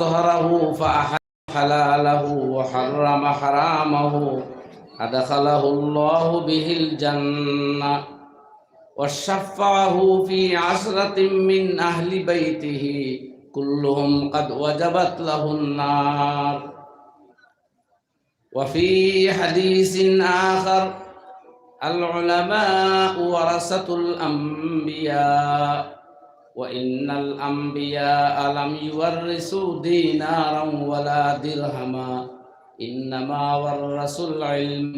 ظهره فأحل حلاله وحرم حرامه أدخله الله به الجنة وشفعه في 10 من أهل بيته كلهم قد وجبت له النار. وفي حديث آخر العلماء ورثة الأنبياء وإن الأنبياء لم يورثوا دينارا ولا درهما إنما ورثوا العلم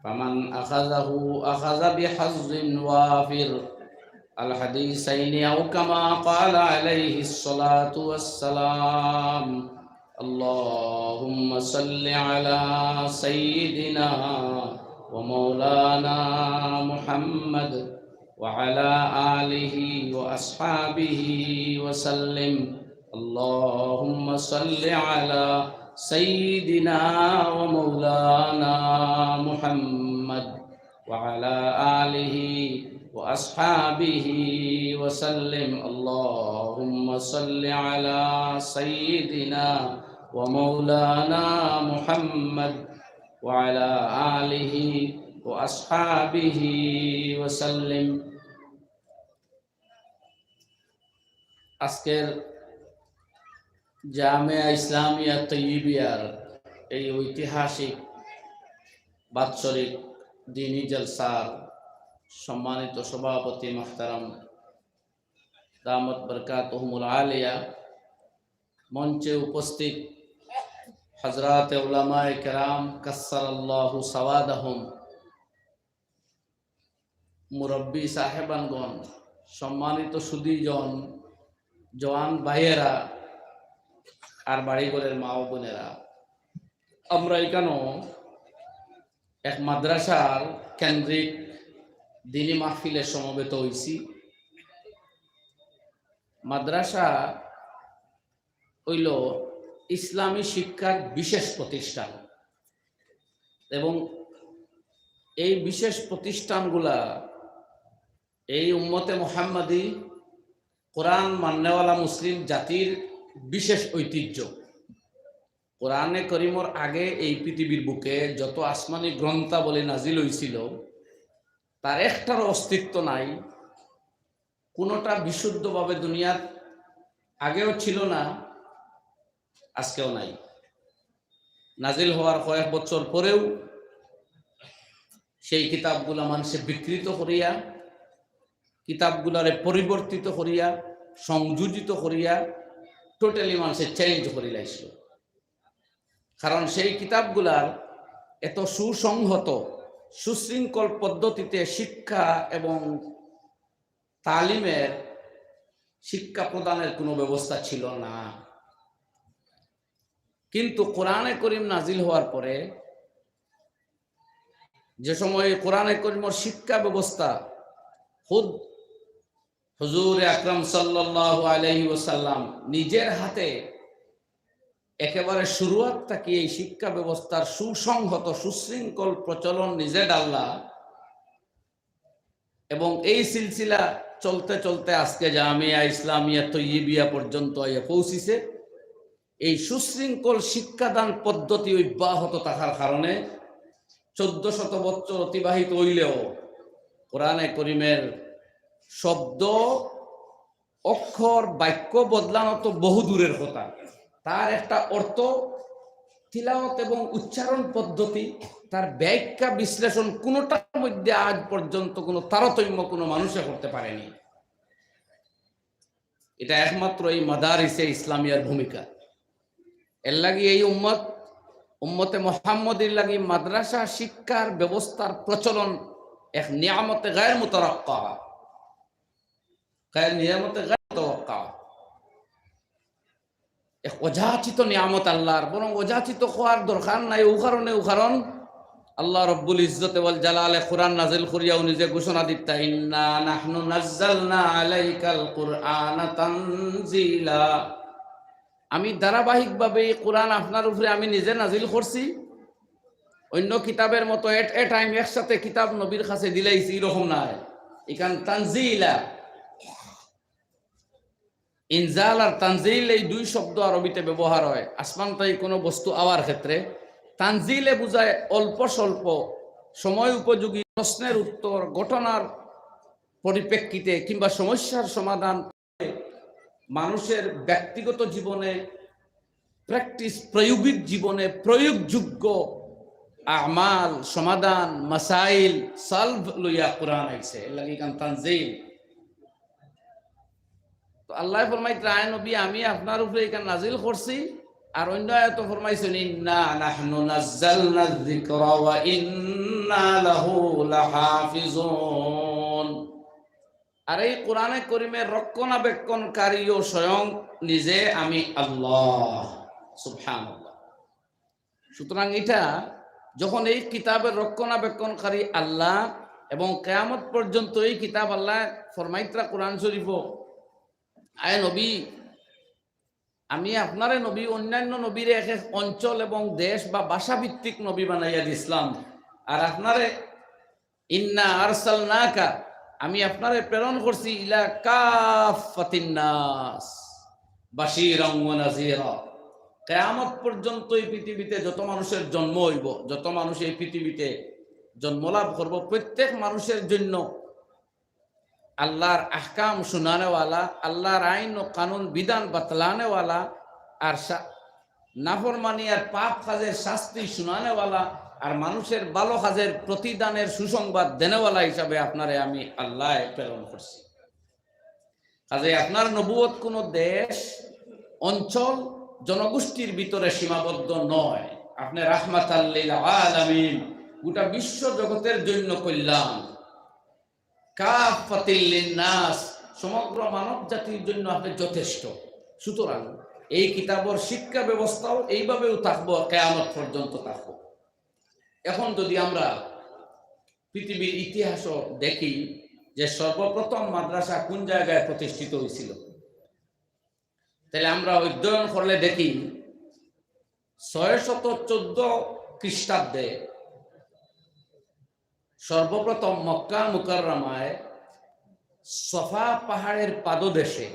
فمن أخذه أخذ بحظ وافر. الحديثين أو كما قال عليه الصلاة والسلام. اللهم صل على سيدنا ومولانا محمد وعلى آله وأصحابه وسلم. اللهم صل على سيدنا ومولانا محمد وعلى آله وأصحابه وسلم. اللهم صل على سيدنا ومولانا محمد وعلى آله وأصحابه وسلم. আজকের জামিয়া ইসলামিয়া তৈয়িবিয়ার এই ঐতিহাসিক বাৎসরিক দিনী জলসার সম্মানিত সভাপতি মুহতারাম দামত বরকাতুহুমুল আলিয়া, মঞ্চে উপস্থিত হযরত উলামায়ে কেরাম কাসসারাল্লাহু সাওয়াদাহুম, মুরব্বী সাহেবানগণ, সম্মানিত সুধীজন, জওয়ান ভাইয়েরা আর বাড়িঘরের মা ও বোনেরা, আমরা এখানেও এক মাদ্রাসার কেন্দ্রিক দিনী মাহফিলে সমবেত হয়েছি। মাদ্রাসা হইল ইসলামী শিক্ষার বিশেষ প্রতিষ্ঠান এবং এই বিশেষ প্রতিষ্ঠানগুলা এই উম্মতে মুহাম্মাদি কোরআন মান্যওয়ালা মুসলিম জাতির বিশেষ ঐতিহ্য। কোরআনে করিমর আগে এই পৃথিবীর বুকে যত আসমানি গ্রন্থাবলী নাজিল হয়েছিল তার একটার অস্তিত্ব নাই। কোনোটা বিশুদ্ধভাবে দুনিয়ার আগেও ছিল না, আজকেও নাই। নাজিল হওয়ার কয়েক বছর পরেও সেই কিতাবগুলা মানুষে বিকৃত করিয়া, কিতাবগুলারে পরিবর্তিত করিয়া, সংযোজিত করিয়া টোটালি মানুষে চেঞ্জ করে লাইছিল। কারণ সেই কিতাবগুলার এত সুসংহত সুশৃঙ্খল পদ্ধতিতে শিক্ষা এবং তালিমের শিক্ষা প্রদানের কোনো ব্যবস্থা ছিল না। কিন্তু কোরআনে করিম নাজিল হওয়ার পরে যে সময় কোরআনে করিমের শিক্ষা ব্যবস্থা খুদ হুজুর আকরাম সাল্লাল্লাহু আলাইহি ওয়াসাল্লাম নিজের হাতে একেবারে শুরুয়াত থেকে এই শিক্ষা ব্যবস্থার সুসংহত সুশৃঙ্খল প্রচলন নিজে ডাল্লা এবং এই সিলসিলা চলতে চলতে আজকে জামিয়া ইসলামিয়া তৈয়িবিয়া পর্যন্ত পৌঁছিছে। এই সুশৃঙ্খল শিক্ষাদান পদ্ধতি অব্যাহত থাকার কারণে 1400 বছর অতিবাহিত হইলেও কোরআনে করিমের শব্দ, অক্ষর, বাক্য বদলানো তো বহু দূরের কথা, তার একটা অর্থ, তিলাওয়াত এবং উচ্চারণ পদ্ধতি, তার ব্যাখ্যা বিশ্লেষণ কোনোটার মধ্যে আজ পর্যন্ত কোনো তারতম্য কোনো মানুষে করতে পারেনি। এটা একমাত্র এই মাদারিসে ইসলামিয়ার ভূমিকা। এর লাগি এই উম্মতে মুহাম্মদির লাগি মাদ্রাসা শিক্ষার ব্যবস্থার প্রচলন এক নিয়ামতে গায়র মুতারাক্কা, এক অযাচিত নিয়ামত আল্লাহর, বরং অযাচিত হওয়ার দরকার নাই। ও কারণ আল্লাহ রব্বুল ইজ্জতে ওয়াল জালালে কোরআন নাজিল করিয়াও নিজে ঘোষণা দিতা, ইন্না নাহনু নাজ্জালনা আলাইকাল কুরআনা তানজিলা, আমি ধারাবাহিকভাবে কোরআন আপনার উপরে আমি নিজে নাজিল করছি। অন্য কিতাবের মতো এট এ টাইম একসাথে কিতাব নবীর কাছে দিলাইছি এরকম নাই, এখান তানজিলা। ইনজাল আর তানজিল এই দুই শব্দ আরবিতে ব্যবহার হয় আসমান তাই কোনো বস্তু আওয়ার ক্ষেত্রে। তানজিলে বোঝায় অল্প স্বল্প সময় উপযোগী প্রশ্নের উত্তর, ঘটনার পরিপ্রেক্ষিতে কিংবা সমস্যার সমাধান মানুষের ব্যক্তিগত জীবনে, প্র্যাকটিস প্রায়োগিক জীবনে প্রয়োগযোগ্য আমাল, সমাধান, মাসাইল সলভ লইয়া কোরআন আইছে, এর লাগি কান তানজিল। তো আল্লাহ ফরমাইতে আয় নবী আমি আপনার উপরে এখান নাজিল করছি, আর অন্য আয়াত ফরমাইছেন ইন্না নাহনু নাযালনা যিকরা ওয়া ইন্না লাহু লাহাফিজুন। আর এই কোরআনে করিমের রক্ষণাবেক্ষণকারীও স্বয়ং নিজে আমি আল্লাহ, সুবহানাল্লাহ। সুতরাং এটা যখন এই কিতাবের রক্ষণাবেক্ষণকারী আল্লাহ এবং কিয়ামত পর্যন্ত এই কিতাব আল্লাহ ফরমাইত্রা কোরআন শরীফ আয় নবী আমি আপনারে নবী অন্যান্য নবীর এক এক অঞ্চল এবং দেশ বা ভাষা ভিত্তিক নবী বানাইয়া দিছিলাম, আর আপনারে ইন্না আরসালনাকা আমি আপনারে প্রেরণ করছি ইলা কাফাতিন নাস বাশীরান ওয়া নাযীরা। কিয়ামত পর্যন্ত এই পৃথিবীতে যত মানুষের জন্ম হইব, যত মানুষ এই পৃথিবীতে জন্মলাভ করব, প্রত্যেক মানুষের জন্য আল্লাহর আহকাম শুনানেওয়ালা, আল্লাহর আইন ও কানুন বিধান বাতলানেওয়ালা, আর নাফরমানি আর পাপ কাজের শাস্তি শুনানেওয়ালা, আর মানুষের ভালো কাজের প্রতিদানের সুসংবাদ দেনেওয়ালা হিসাবে আপনারে আমি আল্লাহ প্রেরণ করছি। কাজে আপনার নবুয়ত কোনো দেশ, অঞ্চল, জনগোষ্ঠীর ভিতরে সীমাবদ্ধ নয়। আপনি রাহমাতাল লিল আলামিন, গোটা বিশ্ব জগতের জন্য কল্যাণ, কাফাতিল লিন্নাস সমগ্র মানব জাতির জন্য আপনি যথেষ্ট। সুতরাং এই কিতাবের শিক্ষা ব্যবস্থাও এইভাবেও থাকবো, কিয়ামত পর্যন্ত থাকবো। এখন যদি আমরা পৃথিবীর ইতিহাসও দেখি যে সর্বপ্রথম মাদ্রাসা কোন জায়গায় প্রতিষ্ঠিত হয়েছিল, তাহলে আমরা অধ্যয়ন করলে দেখি 614 খ্রিস্টাব্দে সর্বপ্রথম মক্কা মুকাররমায় সফা পাহাড়ের পাদদেশে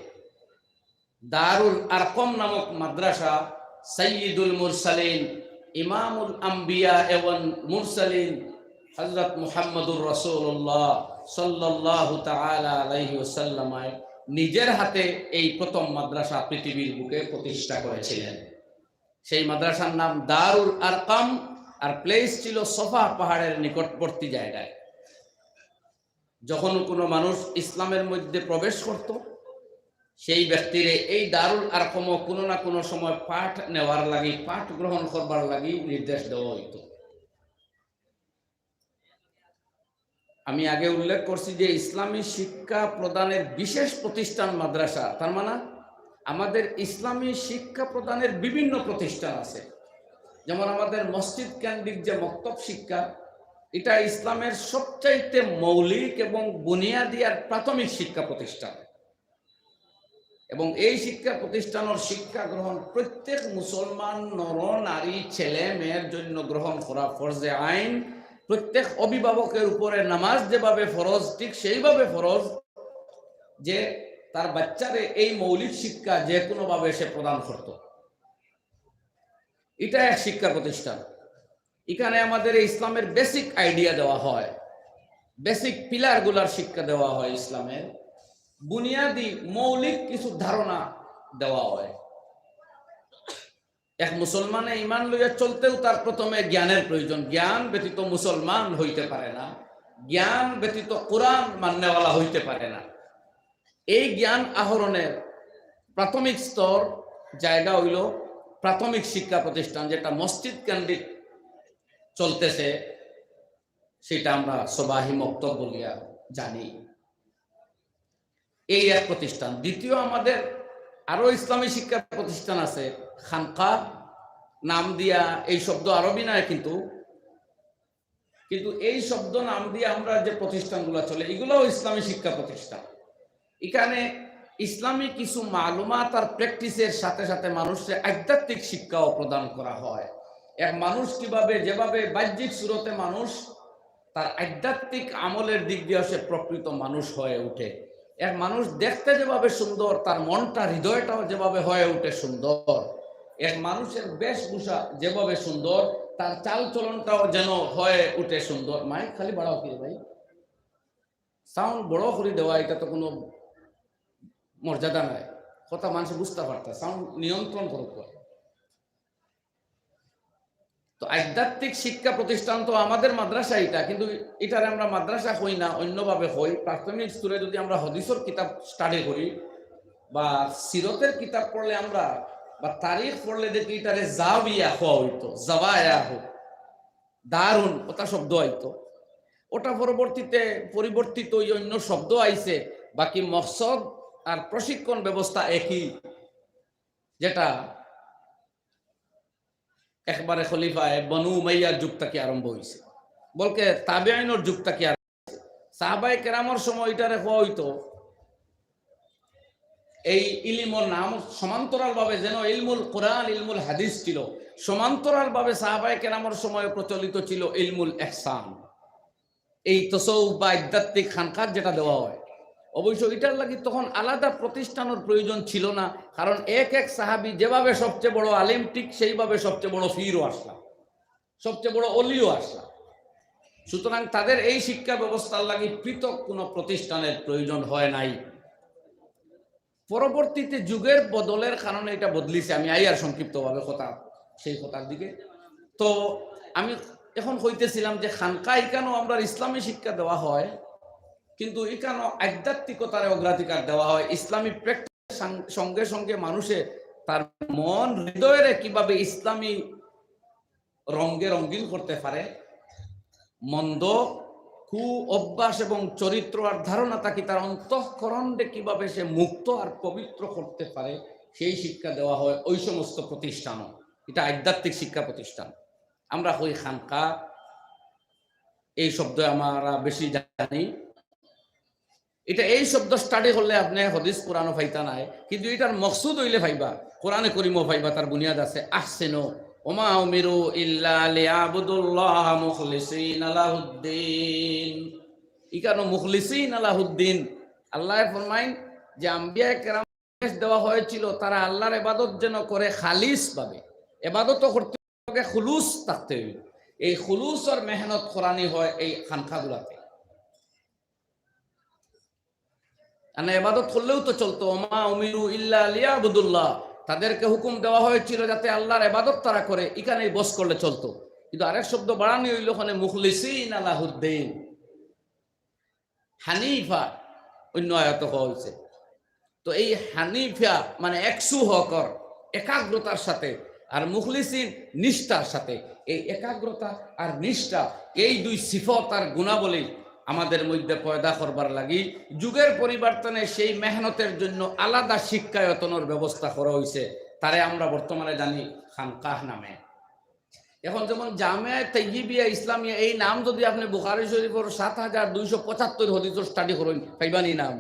দারুল আরকম নামক মাদ্রাসা সাইয়্যিদুল মুরসালিন, ইমামুল আম্বিয়া এবং মুরসালিন হযরত মুহাম্মদুর রাসূলুল্লাহ সাল্লাল্লাহু তাআলা আলাইহি ওয়াসাল্লাম নিজের হাতে এই প্রথম মাদ্রাসা পৃথিবীর বুকে প্রতিষ্ঠা করেছিলেন। সেই মাদ্রাসার নাম দারুল আরকম, আর প্লেস ছিল সফা পাহাড়ের নিকটবর্তী জায়গায়। যখন কোনো মানুষ ইসলামের মধ্যে প্রবেশ করত, সেই ব্যক্তিরে এই দারুল আরকম কোনো না কোনো সময় পাঠ নেওয়ার লাগি, পাঠ গ্রহণ করবার লাগি নির্দেশ দেওয়া হইত। আমি আগে উল্লেখ করছি যে ইসলামী শিক্ষা প্রদানের বিশেষ প্রতিষ্ঠান মাদ্রাসা, তার মানে আমাদের ইসলামী শিক্ষা প্রদানের বিভিন্ন প্রতিষ্ঠান আছে। যেমন আমাদের মসজিদ কেন্দ্রিক যে মক্তব শিক্ষা, এটা ইসলামের সবচাইতে মৌলিক এবং বুনিয়াদি আর প্রাথমিক শিক্ষা প্রতিষ্ঠান, এবং এই শিক্ষা প্রতিষ্ঠানের শিক্ষা গ্রহণ প্রত্যেক মুসলমান নর নারী ছেলে মেয়ের জন্য গ্রহণ করা ফরজে আইন। প্রত্যেক অভিভাবকের উপরে নামাজ যেভাবে ফরজ, ঠিক সেইভাবে ফরজ যে তার বাচ্চারে এই মৌলিক শিক্ষা যে কোনো ভাবে সে প্রদান করত। এটা এক শিক্ষা প্রতিষ্ঠান। এখানে আমাদের ইসলামের বেসিক আইডিয়া দেওয়া হয়, বেসিক পিলারগুলার শিক্ষা দেওয়া হয়, ইসলামের বুনিয়াদি মৌলিক কিছু ধারণা দেওয়া হয়। এক মুসলমানে ইমান লইয়া চলতেও তার প্রথমে জ্ঞানের প্রয়োজন। জ্ঞান ব্যতীত মুসলমান হইতে পারে না, জ্ঞান ব্যতীত কোরআন মান্যওয়ালা হইতে পারে না। এই জ্ঞান আহরণের প্রাথমিক স্তর জায়গা হইল প্রাথমিক শিক্ষা প্রতিষ্ঠান, যেটা মসজিদ কেন্দ্রিক চলতেছে, সেটা আমরা সবাহি মক্তব বলিয়া জানি। এই এক প্রতিষ্ঠান। দ্বিতীয়, আমাদের আরো ইসলামী শিক্ষা প্রতিষ্ঠান আছে, খানকা নাম দিয়া, এই শব্দ আরবি নয়, কিন্তু এই শব্দ নাম দিয়ে আমরা যে প্রতিষ্ঠানগুলো চলে, এগুলোও ইসলামী শিক্ষা প্রতিষ্ঠান। এখানে ইসলামী কিছু মালুমাত আর প্র্যাকটিসের সাথে সাথে মানুষের আধ্যাত্মিক শিক্ষাও প্রদান করা হয়। এক মানুষ কিভাবে, যেভাবে বাহ্যিক সুরতে মানুষ তার আধ্যাত্মিক আমলের দিক দিয়ে সে প্রকৃত মানুষ হয়ে ওঠে, এক মানুষ দেখতে যেভাবে সুন্দর, তার মনটা হৃদয়টাও যেভাবে হয়ে ওঠে সুন্দর। এক মানুষের বেশভূষা যেভাবে সুন্দর, তার চাল চলনটাও যেন হয়ে উঠে সুন্দর। মাইক খালি বাড়াও কি ভাই, সাউন্ড বড় করে দেওয়া এটা তো কোনো মর্যাদা নাই, কথা মানুষ বুঝতে পারতা, সাউন্ড নিয়ন্ত্রণ করতে। তো আধ্যাত্মিক শিক্ষা প্রতিষ্ঠান তো আমাদের মাদ্রাসা এটা, কিন্তু এটারে আমরা মাদ্রাসা হই না, অন্যভাবে হই। প্রাথমিক স্তরে যদি আমরা হদিসের কিতাব স্টাডি করি বা সিরতের কিতাব পড়লে আমরা, বা তারিখ পড়লে দেখি এটারে জাবিয়া হওয়া হইতো, জাবায়া হোক, দারুন ওটা শব্দ আইতো। ওটা পরবর্তীতে পরিবর্তিত ওই অন্য শব্দ আইছে, বাকি মকসদ আর প্রশিক্ষণ ব্যবস্থা একই, যেটা একবারে খলিফায় বনু উমাইয়ার যুগ থেকে আরম্ভ হয়েছে, বলকে তাবেঈনের যুগ থেকে আরম্ভ হয়েছে। সাহাবায়ে কেরামের সময় এটারে হওয়া হইতো, এই ইলমর নাম সমান্তরাল ভাবে, যেন ইলমুল কোরআন ইলমুল হাদিস ছিল, সমান্তরাল ভাবে সাহাবায়ে কেরামের সময় প্রচলিত ছিল ইলমুল ইহসান, এই তসৌফ বা আধ্যাত্মিক খানকাত যেটা দেওয়া হয়। অবশ্য এটার লাগি তখন আলাদা প্রতিষ্ঠানের প্রয়োজন ছিল না, কারণ এক এক সাহাবী যেভাবে সবচেয়ে বড় আলিম, ঠিক সেইভাবে সবচেয়ে বড় ফিরও আসলাম, সবচেয়ে বড় অলিও আসলাম। সুতরাং তাদের এই শিক্ষা ব্যবস্থার লাগি পৃথক কোনো প্রতিষ্ঠানের প্রয়োজন হয় নাই। পরবর্তীতে যুগের বদলের কারণে এটা বদলিছে। আমি আই আর সংক্ষিপ্তভাবে কথা সেই কথার দিকে। তো আমি এখন কইতেছিলাম যে খানকা এখানেও আমরা ইসলামী শিক্ষা দেওয়া হয়, কিন্তু এখানেও আধ্যাত্মিকতার অগ্রাধিকার দেওয়া হয়। ইসলামী প্র্যাকটিসের সঙ্গে সঙ্গে মানুষে তার মন হৃদয়ে কিভাবে ইসলামী রঙে রঙিন করতে পারে, মন্দ কু অভ্যাস এবং চরিত্র আর ধারণা তাকে তার অন্তঃকরণে কিভাবে সে মুক্ত আর পবিত্র করতে পারে, সেই শিক্ষা দেওয়া হয় ওই সমস্ত প্রতিষ্ঠানও। এটা আধ্যাত্মিক শিক্ষা প্রতিষ্ঠান। আমরা হই খানকা, এই শব্দ আমরা বেশি জানি। এটা এই শব্দ স্টাডি করলে আপনি হদিস কোরআনও ফাইতা নাই, কিন্তু এটার মকসুদ হইলে ফাইবা, কোরআনে করিমও ফাইবা, তার বুনিয়াদ আছে। আহসিনু ওমা উমিরু ইল্লা লিয়াবুদুল্লাহ মুখলিসিন লাহুদ্দিন। ইকানো মুখলিসিন লাহুদ্দিন, আল্লাহ ফরমাইন যে আম্বিয়া কেরাম দেওয়া হয়েছিল তারা আল্লাহর ইবাদত যেন করে খালিস ভাবে। ইবাদত করতে হবে, খুলুস থাকতে হবে। এই খুলুস আর মেহনত কোরআনি হয় এই খানকাগুলাতে। ইবাদত করলেও তো চলতো, ওমা উমিরু ইল্লা লিয়াবুদুল্লাহ, তাদেরকে হুকুম দেওয়া হয়েছিল যাতে আল্লাহর ইবাদত তারা করে, এখানে বস করলে চলতো। কিন্তু আরেক শব্দ বাড়ানি হইল ওখানে মুখলিসিন লাহুদ্দিন, হানিফা অন্য আয়াত হয়েছে। তো এই হানিফা মানে একশু হকর, একাগ্রতার সাথে, আর মুখলিসিন নিষ্ঠার সাথে। এই একাগ্রতা আর নিষ্ঠা, এই দুই সিফত আর গুণাবলী আমাদের মধ্যে পয়দা করবার লাগি যুগের পরিবর্তনে সেই মেহনতের জন্য আলাদা শিক্ষায়তনের ব্যবস্থা করা হয়েছে। তারে আমরা বর্তমানে জানি খানকাহ নামে। এখন যেমন জামিয়া তাইয়্যিবিয়া ইসলামিয়া, এই নাম যদি আপনি বুখারী শরীফের ৭,২৭৫ হদিসের স্টাডি করেন, পাইবানি নাম।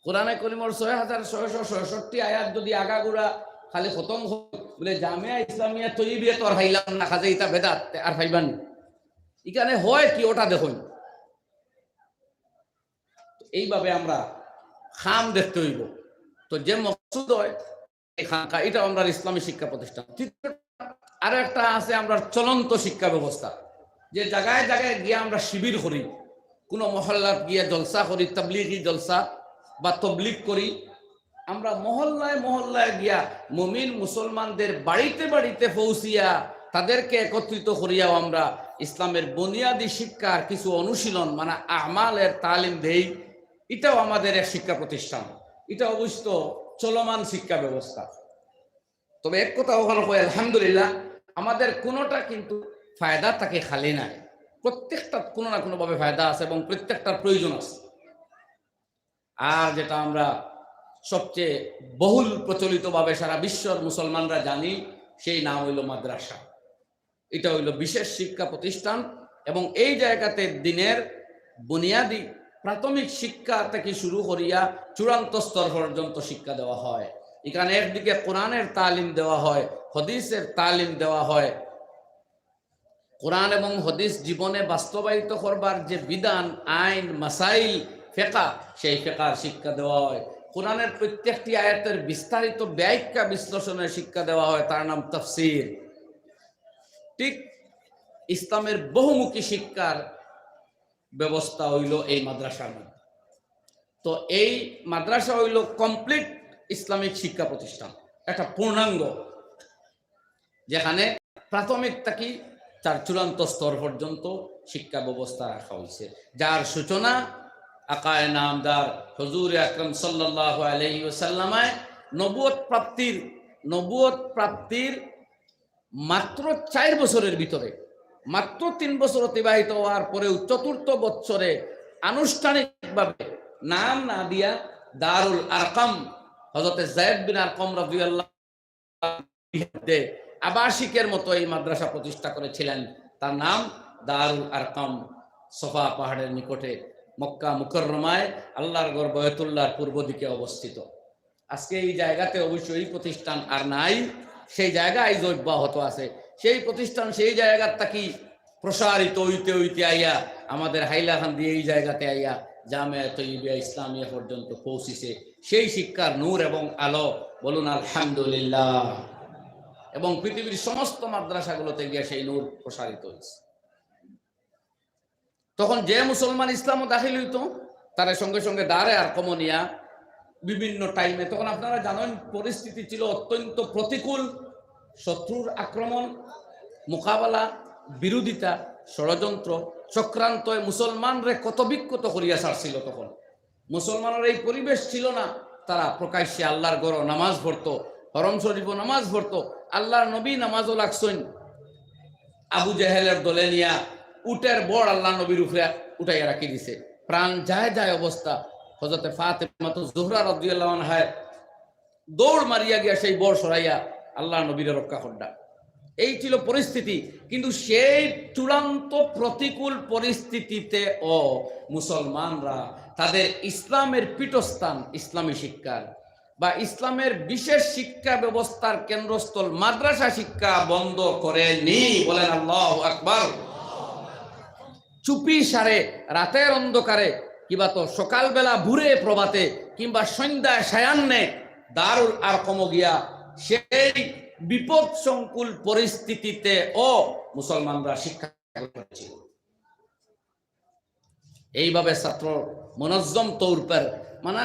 কোরআনে করিমর ৬,৬৬৬ আয়াত যদি আগাগোড়া খালি খতম বলে জামিয়া ইসলামিয়া তাইয়্যিবিয়া তো আর হাইলাম না, খাজে ইতা বেদাত আর পাইবানি। এখানে হয় কি ওটা দেখুন। এইভাবে আমরা খাম দেখতে হইব। তো যে মকসুদ হয় খানকা, এটা আমরা ইসলামী শিক্ষা প্রতিষ্ঠান। আর একটা আছে আমরা চলন্ত শিক্ষা ব্যবস্থা, যে জায়গায় জায়গায় গিয়ে আমরা শিবির করি, কোনো মহল্লাত গিয়ে জলসা করি, তাবলিগি জলসা বা তবলিগ করি। আমরা মহল্লায় মহল্লায় গিয়া মুমিন মুসলমানদের বাড়িতে বাড়িতে পৌঁছিয়া তাদেরকে একত্রিত করিয়াও আমরা ইসলামের বুনিয়াদী শিক্ষার কিছু অনুশীলন মানে আমালের তালিম দেই। এটাও আমাদের এক শিক্ষা প্রতিষ্ঠান। এটা অবশ্য চলমান শিক্ষা ব্যবস্থা। তবে এক কথা ওখানে কই, আলহামদুলিল্লাহ আমাদের কোনোটা কিন্তু ফায়দা তাকে খালি নাই, প্রত্যেকটা কোনো না কোনোভাবে ফায়দা আছে এবং প্রত্যেকটার প্রয়োজন আছে। আর যেটা আমরা সবচেয়ে বহুল প্রচলিতভাবে সারা বিশ্বর মুসলমানরা জানি, সেই নাম হইল মাদ্রাসা। এটা হইল বিশেষ শিক্ষা প্রতিষ্ঠান এবং এই জায়গাতে দিনের বুনিয়াদী প্রাথমিক শিক্ষা থেকে শুরু করিয়া চূড়ান্ত স্তর পর্যন্ত শিক্ষা দেওয়া হয়। এখানে একদিকে কোরআনের তালিম দেওয়া হয়, হদিসের তালিম দেওয়া হয়। কোরআন এবং হদিস জীবনে বাস্তবায়িত করবার যে বিধান, আইন, মাসাইল, ফিকহ, সেই ফিকহের শিক্ষা দেওয়া হয়। কোরআনের প্রত্যেকটি আয়াতের বিস্তারিত ব্যাখ্যা বিশ্লেষণের শিক্ষা দেওয়া হয়, তার নাম তাফসীর। ঠিক ইসলামের বহুমুখী শিক্ষার ব্যবস্থা হইল এই মাদ্রাসার মধ্যে। তো এই মাদ্রাসা হইল কমপ্লিট ইসলামিক শিক্ষা প্রতিষ্ঠান, একটা পূর্ণাঙ্গ, যেখানে প্রাথমিক থেকে তার চূড়ান্ত স্তর পর্যন্ত শিক্ষা ব্যবস্থা রাখা হয়েছে, যার সূচনা আকায়ে নামদার হুজুর আকরাম সাল্লাল্লাহু আলাইহি ওয়াসাল্লামায় নবুয়ত প্রাপ্তির মাত্র 4 বছরের ভিতরে, মাত্র 3 বছর অতিবাহিত হওয়ার পরেও 4র্থ বছরে আনুষ্ঠানিকভাবে নাম না দিয়া দারুল আরকাম, হযরত যায়েদ বিন আরকাম রাদিয়াল্লাহু আনহু আবাসিকের মতো এই মাদ্রাসা প্রতিষ্ঠা করেছিলেন। তার নাম দারুল আরকাম, সফা পাহাড়ের নিকটে মক্কা মুকাররমায় আল্লাহর ঘর বায়তুল্লাহর পূর্ব দিকে অবস্থিত। আজকে এই জায়গাতে অবশ্যই এই প্রতিষ্ঠান আর নাই, সেই জায়গা আইজ অব্যাহত আছে। সেই প্রতিষ্ঠান সেই জায়গার থাকি প্রসারিত হইতে হইতে আইয়া আমাদের হাইলাকান্দি এই জায়গাতে আইয়া জামিয়া তৈয়বা ইসলামিয়া পর্যন্ত পৌঁছিছে। সেই শিক্ষার নূর এবং আলো, বলুন আলহামদুলিল্লাহ। এবং পৃথিবীর সমস্ত মাদ্রাসাগুলোতে গিয়ে সেই নূর প্রসারিত হয়েছে। তখন যে মুসলমান ইসলামও দাখিল হইত, তার সঙ্গে সঙ্গে দাঁড়ে আর কমনিয়া বিভিন্ন টাইমে, তখন আপনারা জানেন পরিস্থিতি ছিল অত্যন্ত প্রতিকূল। শত্রুর আক্রমণ, মোকাবেলা, বিরোধিতা, ষড়যন্ত্র, চক্রান্ত মুসলমানরে কত বিক্ষত করিয়া ছাড়ছিল। তখন মুসলমানের এই পরিবেশ ছিল না, তারা প্রকাশ্যে আল্লাহর ঘর নামাজ পড়তো, হরম শরীফও নামাজ পড়তো, আল্লাহর নবী নামাজও লাগছেন। আবু জেহেলের দলে নিয়া উটের বড় আল্লাহ নবীর উপরে উঠাইয়া রাখি দিছে, প্রাণ যায় যায় অবস্থা। হযরত ফাতেমা জোহরা রাদিয়াল্লাহু আনহা দৌড় মারিয়া গিয়া সেই বড় সরাইয়া আল্লাহ নবীর রক্ষা করডা। এই ছিল পরিস্থিতি। কিন্তু সেই চূড়ান্ত প্রতিকূল পরিস্থিতিতে ও মুসলমানরা তাদের ইসলামের পীঠস্থান, ইসলামী শিক্ষার বা ইসলামের বিশেষ শিক্ষা ব্যবস্থার কেন্দ্রস্থল মাদ্রাসা শিক্ষা বন্ধ করেনি। বলেন আল্লাহু আকবার। চুপি সারে রাতের অন্ধকারে, কিংবা তো সকালবেলা ভোরে প্রভাতে, কিংবা সন্ধ্যায় সায়ান্নে দারুল আরকাম গিয়া সেই বিপদ সংকুল পরিস্থিতিতে ও মুসলমানরা শিক্ষা করেছিল। এইভাবে ছাত্র মনজ্জম তৌরপের মানে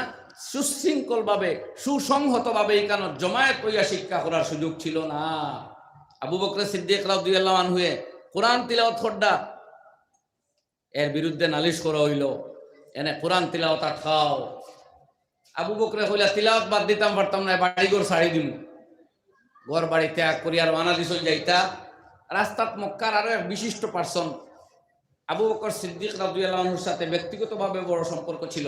সুশৃঙ্খল ভাবে, সুসংহত ভাবে এখানে জমায়েত হইয়া শিক্ষা করার সুযোগ ছিল না। আবু বকর সিদ্দিক রাদিয়াল্লাহু আনহু কোরআন তিলাওয়াত করডা, এর বিরুদ্ধে নালিশ করা হইল, এনে কোরআন তিলাওয়াত আটকাও। আবু বকরে কইলা তিলাওয়াত বাদ দিতাম পারতাম না, বাড়ি ঘর ছাড়ি দিম, ঘর বাড়ি ত্যাগ করি আর ওয়ানা দিছ যাইতা। রাস্তাত মক্কার আরো এক বিশিষ্ট পার্সন আবু বকর সিদ্দিক রাদিয়াল্লাহু আনহুর সাথে ব্যক্তিগতভাবে বড় সম্পর্ক ছিল।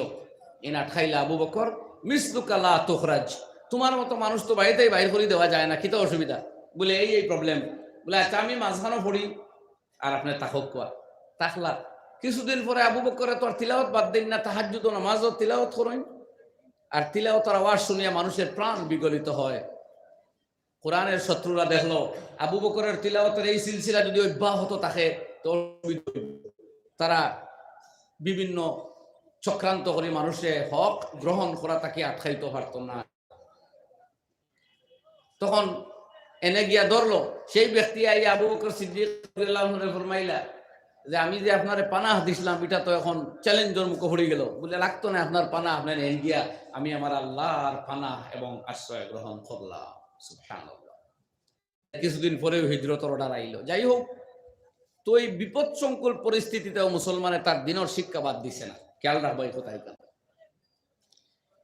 এনা ঠাইলা আবু বকর মিসলুকা লা তুখরাজ, তোমার মতো মানুষ তো বাড়িতেই বাইর করে দেওয়া যায় না, কি তো অসুবিধা? বলে এই প্রবলেম। বলে আচ্ছা আমি মাঝখানে পড়ি আর আপনি তাকক কোয়া। তাকলা কিছুদিন পরে আবু বকরে তো আর তিলাওয়াত বাদ দিন না, তাহাজ্জুদ নামাজও তিলাওয়াত করেন। আর তিলাওয়াতের আওয়াজ শুনিয়া মানুষের প্রাণ বিগলিত হয়। কোরআনের শত্রুরা দেখলো আবু বকরের তিলাওয়াতের এই সিলসিলা যদি অব্যাহত থাকে তো তারা বিভিন্ন চক্রান্ত করে মানুষের হক গ্রহণ করা তাকে আটকাইতে পারত না। তখন এনে গিয়া ধরলো সেই ব্যক্তি আইয়া আবু বকর সিদ্দিক রাদিয়াল্লাহু আনহু ফরমাইলা যে আমি যে আপনারে পানাহ দিছিলাম এটা তো এখন চ্যালেঞ্জের মুখে পড়ে গেল। বলে লাগতো না আপনার পানাহ, আপনার এনে গিয়া আমি আমার আল্লাহর পানাহ এবং আশ্রয় গ্রহণ করলাম। সুবহানাল্লাহ। কিছুদিন পরেও হিজরতের অর্ডার আইল। যাই হোক, তো এই বিপদ সংকুল পরিস্থিতিতেও মুসলমানের তার দিনের শিক্ষা বাদ দিছে না, খেয়াল রাখবো এই কথাই।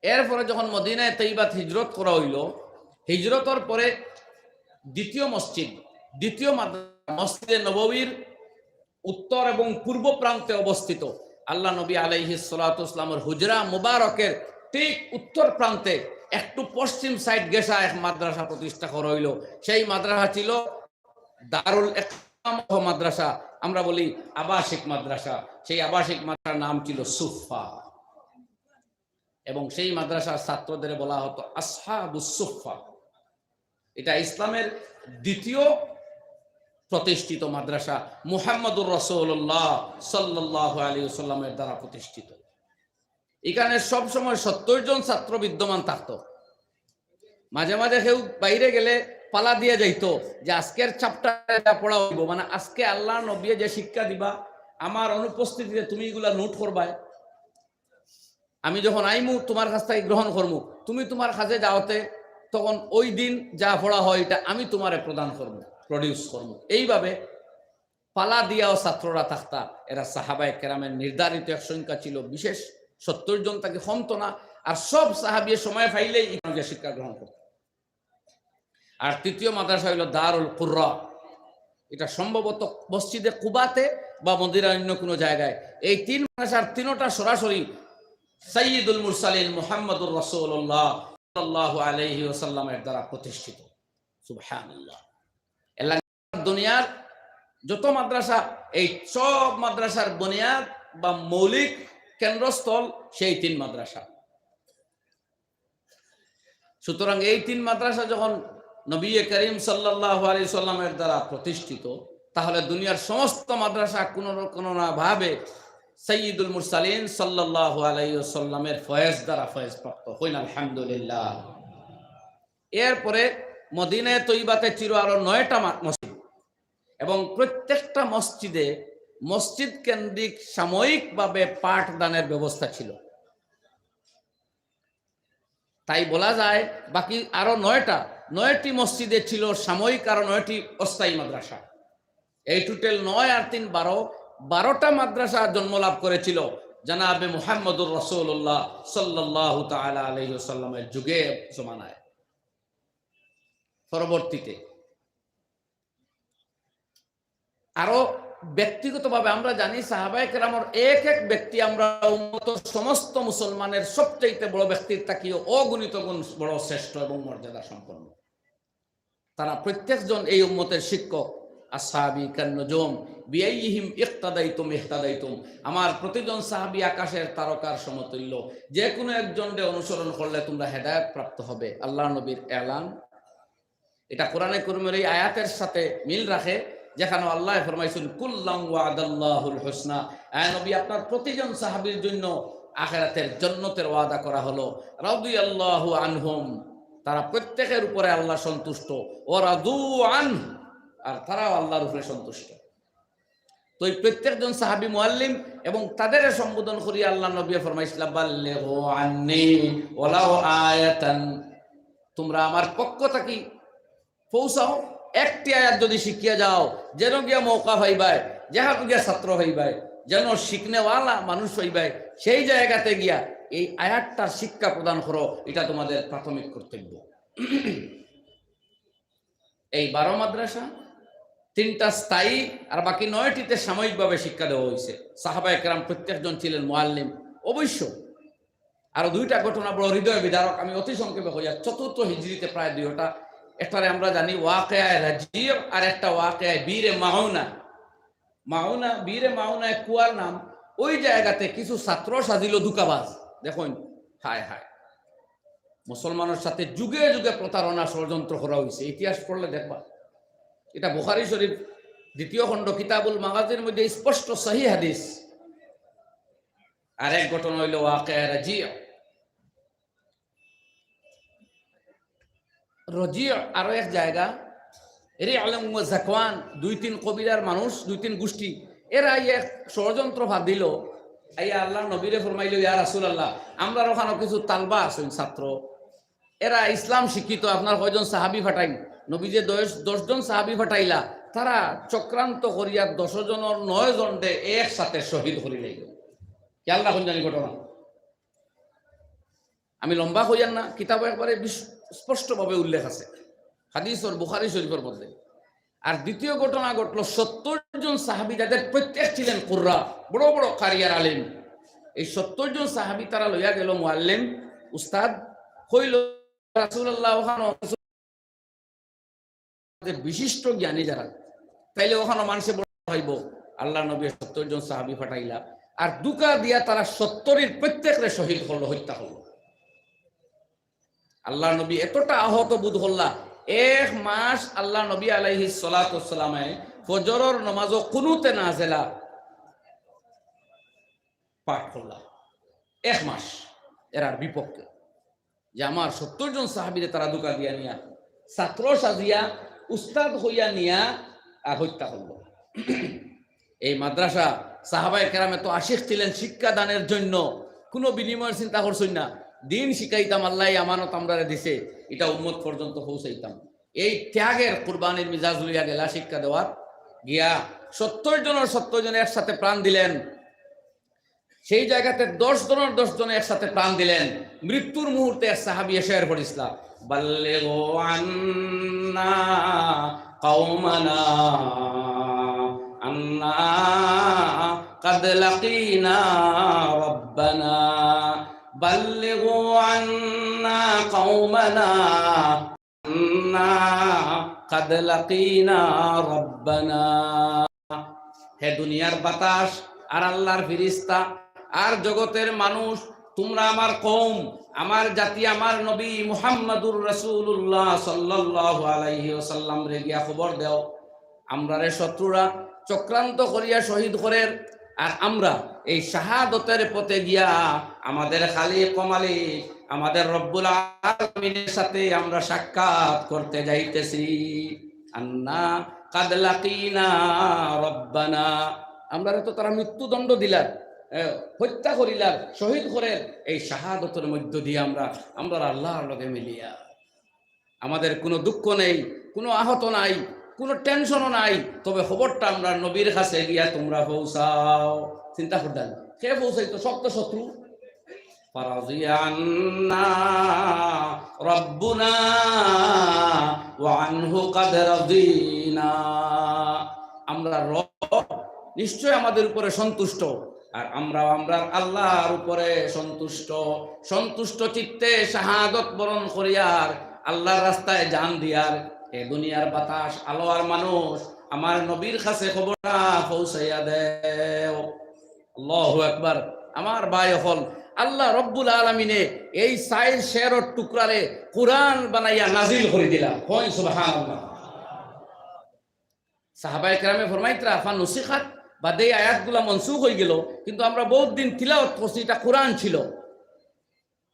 এরপরে যখন মদিনায় তৈবাত হিজরত করা হইল, হিজরতের পরে দ্বিতীয় মসজিদে নববীর উত্তর এবং পূর্ব প্রান্তে অবস্থিত আল্লাহ নবী আলাইহিস সালাতু ওয়াস সালামের হুজরা মুবারকের ঠিক উত্তর প্রান্তে একটু পশ্চিম সাইড গেসা এক মাদ্রাসা প্রতিষ্ঠা করা হইল। সেই মাদ্রাসা ছিল দারুল ইকরাম মাদ্রাসা, আমরা বলি আবাসিক মাদ্রাসা। সেই আবাসিক মাদ্রাসার নাম ছিল সুফা, এবং সেই মাদ্রাসার ছাত্রদের বলা হতো আসহাবুস সুফা। এটা ইসলামের দ্বিতীয় প্রতিষ্ঠিত মাদ্রাসা, মুহাম্মদুর রাসূলুল্লাহ সাল্লাল্লাহু আলাইহি ওয়াসাল্লামের দ্বারা প্রতিষ্ঠিত। এখানে সব সময় 70 জন ছাত্র বিদ্যমান থাকতো। মাঝে মাঝে কেউ বাইরে গেলে পালা দিয়ে যাইতো যে আজকের চ্যাপ্টার পড়া হইব, মানে আজকে আল্লাহ নবী যে শিক্ষা দিবা আমার অনুপস্থিতিতে তুমি এগুলা নোট করবা, আমি যখন আইমু তোমার কাছ থেকে গ্রহণ করবো, তুমি তোমার কাছে যাওয়াতে তখন ওই দিন যা পড়া হয় এটা আমি তোমারে প্রদান করবো, প্রডিউস করবো। এইভাবে পালা দিয়াও ছাত্ররা থাকতা। এরা সাহাবায়ে কেরামের নির্ধারিত এক সংখ্যা ছিল, বিশেষ 70 জন তাকে কমতো না। আর সব সাহাবী সময় পাইলেই ইমামকে শিক্ষা গ্রহণ করত। আর তৃতীয় মাদ্রাসা হইল দারুল কুররা, এটা সম্ভবত মসজিদে কুবাতে বা মদিনার অন্য কোনো জায়গায়। এই 3 মাদ্রাসার 3টা সরাসরি সাইয়্যিদুল মুরসালিন মুহাম্মদুর রাসূলুল্লাহ সাল্লাল্লাহু আলাইহি ওয়াসাল্লামের দ্বারা প্রতিষ্ঠিত। সুবহানাল্লাহ। দুনিয়ার যত মাদ্রাসা, এই সব মাদ্রাসার বুনিয়াদ বা মৌলিক কেন্দ্রস্থল সেই 3 মাদ্রাসা। সুতরাং এই 3 মাদ্রাসা যখন নবী করিম সাল্লাল্লাহু আলাইহি সাল্লামের দ্বারা প্রতিষ্ঠিত, তাহলে দুনিয়ার সমস্ত মাদ্রাসা কোনো না ভাবে সাইয়্যিদুল মুরসালিন সাল্লাল্লাহু আলাইহি ওয়াসাল্লামের ফয়েজ দ্বারা ফয়েজ প্রাপ্ত হইল, আলহামদুলিল্লাহ। এরপরে মদিনায়ে তৈবাতে ছিল আরো 9টা মসজিদ, এবং প্রত্যেকটা মসজিদে মসজিদ কেন্দ্রিক সাময়িকভাবে পাঠদানের ব্যবস্থা ছিল। তাই বলা যায় বাকি আরো 9টি মসজিদে ছিল সাময়িক, আরো 9টি অস্থায়ী মাদ্রাসা। এই টোটাল 9 আর 3 12টা মাদ্রাসা জন্ম লাভ করেছিল জনাবে মুহাম্মদুর রাসূলুল্লাহ সাল্লাল্লাহু তাআলা আলাইহি ওয়াসাল্লামের যুগে, জমানায়। পরবর্তীতে আরো ব্যক্তিগতভাবে আমরা জানি সাহাবায়ে কেরামের এক এক ব্যক্তি, আমরা উম্মত সমস্ত মুসলমানের সবচেয়ে বড় ব্যক্তির তাকিয়ে অগণিত গুণ বড় শ্রেষ্ঠ এবং মর্যাদা সম্পন্ন। তারা প্রত্যেকজন এই উম্মতের শিক্ষক। আসহাবী কান্নুজুম বিআইহিম ইক্তাদাইতুম ইহতাদাইতুম, আমার প্রতিজন সাহাবী আকাশের তারকার সমতুল্য, যে কোনো একজনকে অনুসরণ করলে তোমরা হেদায়েত প্রাপ্ত হবে। আল্লাহ নবীর এলান, এটা কোরআনে কারীমের এই আয়াতের সাথে মিল রাখে, যেখানে আল্লাহ ফরমাইছেন কুল্লাম ওয়াদাল্লাহুল হুসনা, আয় নবী আপনার প্রতিজন সাহাবীর জন্য আখিরাতের জান্নাতের ওয়াদা করা হলো। রাদিয়াল্লাহু আনহুম, তারা প্রত্যেকের উপরে আল্লাহ সন্তুষ্ট, ও রাদু আনহু, আর তারাও আল্লাহর উপরে সন্তুষ্ট। তো এই প্রত্যেকজন সাহাবী মুআল্লিম, এবং তাদের সম্বোধন করি আল্লাহ নবী ফরমাইছিলেন বাল্লিগু আন্নী ওয়ালাউ আয়াতান, তোমরা আমার পক্ষ থেকে পৌঁছাও, একটি আয়াত যদি শিখিয়া যাও, যেন গিয়া মৌকা হইবাই, যেন গিয়া ছাত্র হইবাই, যেন শিখনেওয়ালা মানুষ হইবাই, সেই জায়গাতে গিয়া এই আয়াতটার শিক্ষা প্রদান করো, এটা তোমাদের প্রাথমিক কর্তব্য। এই 12 মাদ্রাসা 3টা স্থায়ী, আর বাকি 9টিতে সাময়িকভাবে শিক্ষা দেওয়া হয়েছে। সাহাবায়ে কেরাম প্রত্যেকজন ছিলেন মুআল্লিম। অবশ্য আরো 2টা ঘটনা বড় হৃদয় বিদারক, আমি অতি সংক্ষেপে হইয়া 4th হিজরিতে প্রায় 2টা। একটারে আমরা জানি ওয়াকিয়ায়ে রাজিব, আর একটা ওয়াকিয়ায়ে বীরে মাউনা। বীরে মাউনা এক কুয়ার নাম। ওই জায়গাতে কিছু ছাত্র সাজিল দুকাবাজ। দেখুন, হায় হায়, মুসলমানের সাথে যুগে যুগে প্রতারণা ষড়যন্ত্র করা হয়েছে। ইতিহাস পড়লে দেখবা, এটা বুখারী শরীফ 2য় খণ্ড কিতাবুল মাগাজির মধ্যে স্পষ্ট সহিহ হাদিস। আর এক ঘটনা হইল ওয়াকিয়ায়ে রাজিব। আরো এক জায়গা এরে আলম জাকওয়ান, 2-3 কবিরার মানুষ, 2-3 গোষ্ঠী, এরা এক ষড়যন্ত্র ভাব দিল। আইয়া আল্লাহ নবীরে ফরমাইল, ইয়া রাসূলুল্লাহ, আমরা ওখানে কিছু তালবা আছেন ছাত্র, এরা ইসলাম শিক্ষিত, আপনার কয়জন সাহাবী ফাটাই। নবী যে 10 জন সাহাবী ফাটাইলা, তারা চক্রান্ত করিয়া 10 জনের 9 জনকে একসাথে শহীদ করি লাইল। কি আল্লাহ কোন জানি ঘটনা, আমি লম্বা হইয়ান না, কিতাবে একবারে স্পষ্টভাবে উল্লেখ আছে হাদিস ওর বুখারী শরীফের মধ্যে। আর দ্বিতীয় ঘটনা ঘটল 70 জন সাহাবী, যাদের প্রত্যেক ছিলেন কুররা, বড় বড় কারিয়ার আলেম। এই 70 জন সাহাবী তারা লইয়া গেল মুআল্লিম, উস্তাদ হইল রাসূলুল্লাহ, ওখানে বিশিষ্ট জ্ঞানী যারা, তাইলে ওখানে মানুষে বড় হইব। আল্লাহ নবী 70 জন সাহাবী ফাটাইলা, আর দুকা দিয়া তারা 70-এর প্রত্যেকরে শহীদ হলো, হত্যা হলো। আল্লাহ নবী এতটা আহত বোধ হল্লা, 1 মাস আল্লাহ নবী আলাইহিস সালাতু ওয়াস সালামে ফজরের নামাজও কুনুতে নাযিলা পাঠ করলা। 1 মাস এরার বিপক্ষে, যে আমার 70 জন সাহাবীরে তারা ধোঁকা দিয়া নিয়া ছাত্র সাজিয়া উস্তাদ হইয়া নিয়া আর হত্যা করলো। এই মাদ্রাসা সাহাবায়ে কেরামে তো আশিক ছিলেন শিক্ষা দানের জন্য, কোনো বিনিময়ের চিন্তা করছেন না। দিন শিখাইতাম, আল্লাহ আমানত আমরারে দিছে, এটা উম্মত পর্যন্ত পৌঁছাইতাম। এই ত্যাগের কুরবানির মিজাজ লইয়া গেলা শিক্ষা দেওয়ার গিয়া 70 জনের একসাথে প্রাণ দিলেন। সেই জায়গাতে 10 জনের একসাথে প্রাণ দিলেন। মৃত্যুর মুহূর্তে এক সাহাবী শের পড়িসলা, বাল্লিগু আন্না কওমানা আন্না قد لقينا ربنا بلغوا عنا قومنا أنا قد لقينا ربنا। হে দুনিয়ার বাতাস আর আল্লাহর ফেরেশতা আর জগতের মানুষ, তোমরা আমার কওম, আমার জাতি, আমার নবী মুহাম্মদুর রাসূলুল্লাহ সাল্লাল্লাহু আলাইহি ওয়াসাল্লাম রে গিয়া খবর দাও, আমরারে শত্রুরা চক্রান্ত করিয়া শহীদ করের, আর আমরা এই শাহাদতের পথে গিয়া আমাদের খালিক ও মালিক আমাদের রব্বুল আলামিনের সাথে আমরা সাক্ষাৎ করতে যাইতেছি। আন্না কাদ লাকিনা রব্বানা, আমরা তো তারা মৃত্যুদণ্ড দিলার, হত্যা করিলার, শহীদ করের, এই শাহাদতের মধ্য দিয়ে আমরা আল্লাহর লগে মিলিয়া আমাদের কোনো দুঃখ নেই, কোনো আহত নাই, কোনো টেনশনও নাই, তবে খবরটা আমরা নবীর কাছে গিয়া তোমরা পৌঁছাও। চিন্তা করতেন কে পৌঁছাইতো? সব তো শত্রু। ফারাজিয়ান্না রব্বুনা ওয়া আনহু কাদ রাদিনা, আমরা রব নিশ্চয় আমাদের উপরে সন্তুষ্ট, আর আমরা আল্লাহর উপরে সন্তুষ্ট চিত্তে শাহাদত বরণ করিয়ার আল্লাহর রাস্তায় জান দিয়ার এ দুনিয়ার বাতাস আলো আর মানুষ আমার নবীর কাছে খবরটা পৌঁছাইয়া দেও। আল্লাহু আকবার। আমার ভাই হল আল্লাহ রব্বুল আলামিনে এই সাইল শেরর টুকরারে কুরআন বানাইয়া নাজিল করে দিলা। কই সুবহানাল্লাহ। সাহাবায়ে কেরামে ফরমাইতরা ফা নুসিখাত, বাদে আয়াতগুলা মনসুখ হয়ে গেল, কিন্তু আমরা বহুত দিন তিলাওয়াত করছি, এটা কোরআন ছিল।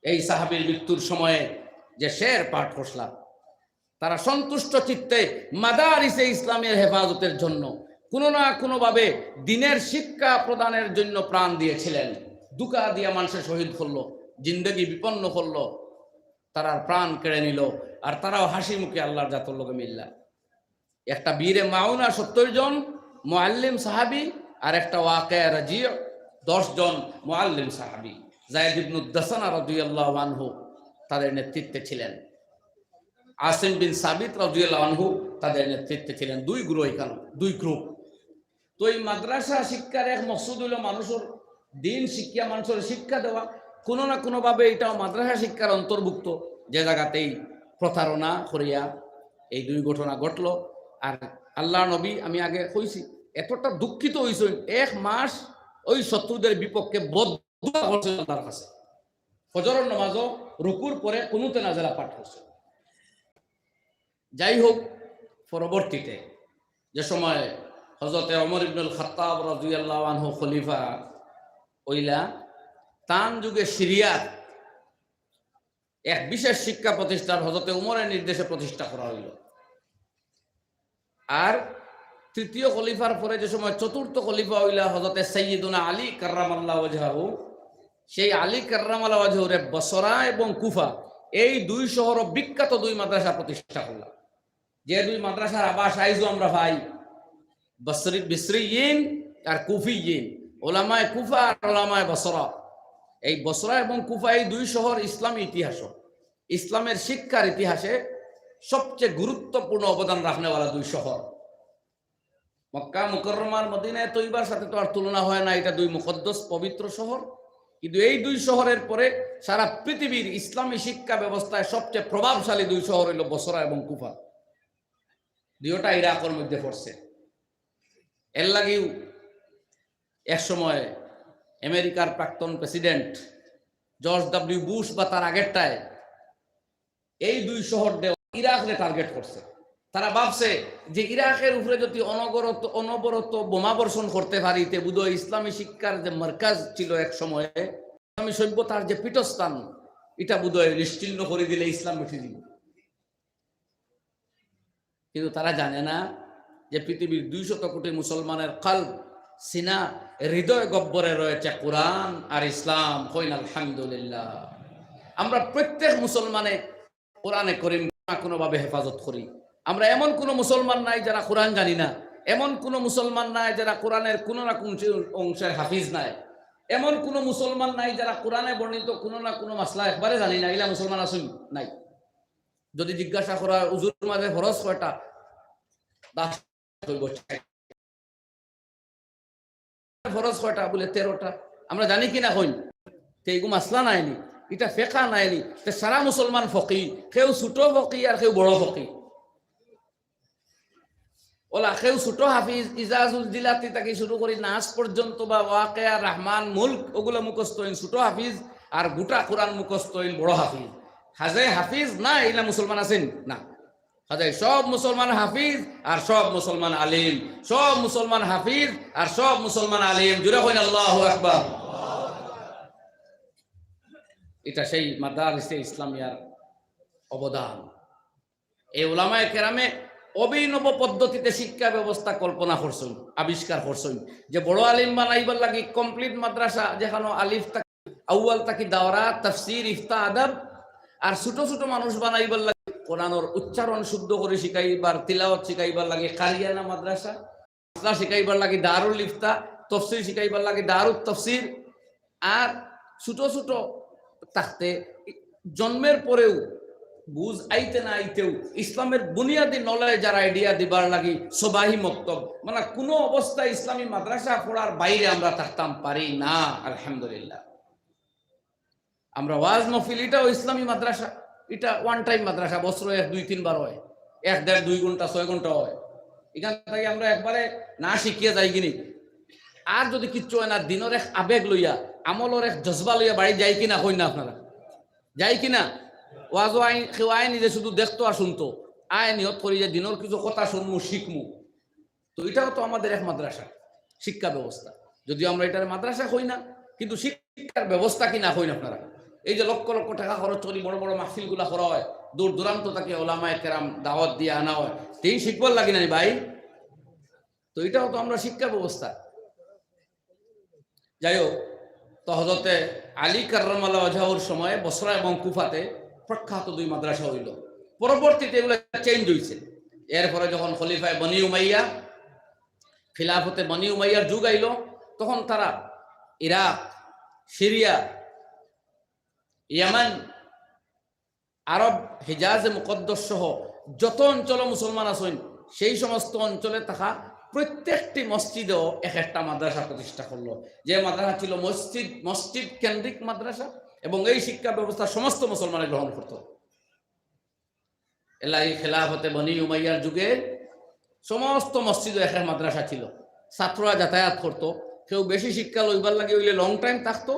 এই সাহাবীর মৃত্যুর সময়ে যে শের পাঠ করলাম, তারা সন্তুষ্ট চিত্তে মাদারিসে ইসলামের হেফাজতের জন্য কোনো না কোনোভাবে দিনের শিক্ষা প্রদানের জন্য প্রাণ দিয়েছিলেন। দুকা দিয়া মানুষের শহীদ করলো, জিন্দগি বিপন্ন করলো, তারা প্রাণ কেড়ে নিল, আর তারাও হাসি মুখে আল্লাহর জাতর লোকে মিললা। একটা বীরে মাউনা 70 জন মুআল্লিম সাহাবী, আর একটা ওয়াকিয়া রাজি 10 জন মুআল্লিম সাহাবী। যায়েদ ইবনে দাসানা রাদিয়াল্লাহু আনহু তাদের নেতৃত্বে ছিলেন, আসিম বিন সাবিত রাদিয়াল্লাহু আনহু তাদের নেতৃত্বে ছিলেন। 2 গ্রুপ, এখানে 2 গ্রুপ। তো এই মাদ্রাসা শিক্ষার এক মকসুদ হলো মানুষের দিন শিক্ষা, মানুষের শিক্ষা দেওয়া। কোনো না কোনোভাবে এটাও মাদ্রাসা শিক্ষার অন্তর্ভুক্ত, যে জায়গাতেই প্রতারণা করিয়া এই 2 ঘটনা ঘটল। আর আল্লাহ নবী, আমি আগে কইছি, এতটা দুঃখিত হয়েছেন, 1 মাস ওই শত্রুদের বিপক্ষে বদদুয়া করছেন আল্লাহর কাছে। ফজরের নামাজও রুকুর পরে কুনুতে নাযিলা পাঠ করছেন। যাই হোক, পরবর্তীতে যে সময় হযরতে ওমর ইবনুল খাত্তাব রাদিয়াল্লাহু আনহু খলিফা ওইলা, তান যুগে সিরিয়ার এক বিশেষ শিক্ষা প্রতিষ্ঠান হযরতে ওমরের নির্দেশে প্রতিষ্ঠা করা হইল। আর 3য় খলিফার পরে যে সময় 4র্থ খলিফা হইলা হযরতে সাইয়্যিদুনা আলী কাররামাল্লাহু ওয়াজহাহু, সেই আলী কাররামাল্লাহু ওয়াজহুরে বসরা এবং কুফা এই 2 শহর বিখ্যাত 2 মাদ্রাসা প্রতিষ্ঠা করল। যে 2 মাদ্রাসার আবাস আইজও আমরা ভাই, বিসরিয়িন আর কুফিয়িন, ওলামায়ে কুফা আর ওলামায়ে বসরা। এই বসরা এবং কুফা এই 2 শহর ইসলামী ইতিহাস, ইসলামের শিক্ষার ইতিহাসে সবচেয়ে গুরুত্বপূর্ণ অবদান রাখনেওয়ালা 2 শহর। মক্কা মুকাররমার মদিনা তৈবার সাথে তো আর তুলনা হয় না, এটা 2 মুকদ্দাস পবিত্র শহর। কিন্তু এই 2 শহরের পরে সারা পৃথিবীর ইসলামী শিক্ষা ব্যবস্থায় সবচেয়ে প্রভাবশালী 2 শহর হইল বসরা এবং কুফা। 2টা ইরাকের মধ্যে পড়ছে। এর লাগেও এক সময় আমেরিকার প্রাক্তন প্রেসিডেন্ট জর্জ ডব্লিউ বুশ বা তার আগেরটায় এই 2 শহর ইরাককে টার্গেট করছে। তারা ভাবছে যে ইরাকের উপরে যদি অনবরত বোমা বর্ষণ করতে পারি, তে বুধ ইসলামী শিক্ষার যে মার্কাজ ছিল এক সময়ে, ইসলামী সভ্যতার যে পীঠস্থান এটা বোধহয় নিশ্চিহ্ন করে দিলে ইসলাম মিঠে দিব। কিন্তু তারা জানে না যে পৃথিবীর 200 কোটি মুসলমানের কলব, সিনা, হৃদয় গব্বরে রয়েছে কোরআন আর ইসলাম। কইন আলহামদুলিল্লাহ। আমরা প্রত্যেক মুসলমানে কোরআনে করিম কোনো ভাবে হেফাজত করি। আমরা এমন কোন মুসলমান নাই যারা কোরআন জানি না, এমন কোন মুসলমান নাই যারা কোরআনের কোনো না কোন অংশের হাফিজ নাই, এমন কোন মুসলমান নাই যারা কোরআনে বর্ণিত কোনো না কোনো মাসলা একবারে জানি না। এগুলা মুসলমান আসুন নাই। যদি জিজ্ঞাসা করা উজুর মাঝে ফরজ কয়টা, ফরজ কয়টা বলে 13টা। আমরা জানি কিনা হইন এইগু মাসলা নাইনি, এটা ফেকা নাইনি। সারা মুসলমান ফকি, কেউ ছোট ফকি আর কেউ বড় ফকি। ওলা কেউ ছোট হাফিজ, ইজাজুল জিলাতি থেকে শুরু করি নাস পর্যন্ত বা ওয়াকিয়া, রহমান, মুলক ওগুলো মুখস্থ হইন ছোট হাফিজ, আর গোটা কোরআন মুখস্থ হইন বড় হাফিজ। হাজে হাফিজ না এগুলা মুসলমান আছেন না। হাজে সব মুসলমান হাফিজ আর সব মুসলমান আলিম, সব মুসলমান হাফিজ আর সব মুসলমান আলিম। জুড়ে হইন আল্লাহু আকবার। এটা সেই মাদারিসে ইসলামিয়ার অবদান। এই উলামায়ে কেরামে অভিনব পদ্ধতিতে শিক্ষা ব্যবস্থা কল্পনা করছেন, আবিষ্কার করছেন, যে বড় আলিম বানাইবার লাগি কমপ্লিট মাদ্রাসা, যেখানে আলিফ আউয়াল তাকি দাওরা, তাফসির, ইফতা, আদব, আর ছোট ছোট মানুষ বানাইবার লাগি কোরআনের উচ্চারণ শুদ্ধ করে শিখাইবার, তিলাওয়াত শিখাইবার লাগে কারিয়ানা মাদ্রাসা, মাসলা শিখাইবার লাগে দারুল ইফতা, তাফসির শিখাইবার লাগে দারুত তাফসির। আর ছোট ছোট থাকতে জন্মের পরেও বুঝ আইতে না আইতেও ইসলামের বুনিয়াদী নলেজ আর আইডিয়া দিবার লাগি সবাহি মক্তব, মানে কোনো অবস্থায় ইসলামী মাদ্রাসা পড়ার বাইরে আমরা থাকতাম পারি না। আলহামদুলিল্লাহ। আমরা ওয়াজ মহফিল, এটাও ইসলামী মাদ্রাসা। এটা ওয়ান টাইম মাদ্রাসা, বছরে 2-3 বার হয়, 1-1.5-2 ঘন্টা 6 ঘন্টা হয়। এখান থেকে আমরা একবারে না শিখিয়ে যাই কিনি। আর যদি কিচ্ছু হয় না, দিনের এক আবেগ লইয়া, আমলের এক জজবা লইয়া বাড়ি যাই কিনা, কই না আপনারা যাই কিনা? ওয়াজও আইন কেউ আয় নিজে শুধু দেখতো আর শুনতো, আয় নিয়ত করি যে দিনের কিছু কথা শুনমু, শিখমু। তো এটাও তো আমাদের এক মাদ্রাসা, শিক্ষা ব্যবস্থা। যদিও আমরা এটার মাদ্রাসা হই না, কিন্তু শিক্ষার ব্যবস্থা কি না হই না আপনারা? এই যে লক্ষ লক্ষ টাকা খরচ করি বড় বড় মাহফিল গুলা করা হয়, দূর দূরান্ত তাকে ওলামায়ে কেরাম দাওয়াত দিয়ে আনা হয়, তেই শিখবার লাগে না ভাই। তো এটাও তো আমরা শিক্ষা ব্যবস্থা। যাই হোক, তো হযরতে আলী কাররামাল্লাহু ওয়াজহুর সময়ে বসরা এবং কুফাতে প্রখ্যাত 2 মাদ্রাসা হইল। পরবর্তীতে এগুলো চেঞ্জ হয়েছে। এরপরে যখন খলিফায়ে বনি উমাইয়া, খিলাফতে বনি উমাইয়ার যুগ আইল, তখন তারা ইরাক, সিরিয়া, ইয়ামান, আরব, হিজাজে মুকদ্দাস সহ যত অঞ্চল মুসলমান আছেন, সেই সমস্ত অঞ্চলে থাকা প্রত্যেকটি মসজিদেও এক একটা মাদ্রাসা প্রতিষ্ঠা করলো। যে মাদ্রাসা ছিল মসজিদ কেন্দ্রিক মাদ্রাসা, এবং এই শিক্ষা ব্যবস্থা সমস্ত মুসলমানে গ্রহণ করত। এলাই খেলাফতে বনি উমাইয়ার যুগে সমস্ত মসজিদে এক মাদ্রাসা ছিল। ছাত্ররা যাতায়াত করত, কেউ বেশি শিক্ষা লইবার লাগে হইলে লং টাইম থাকতো,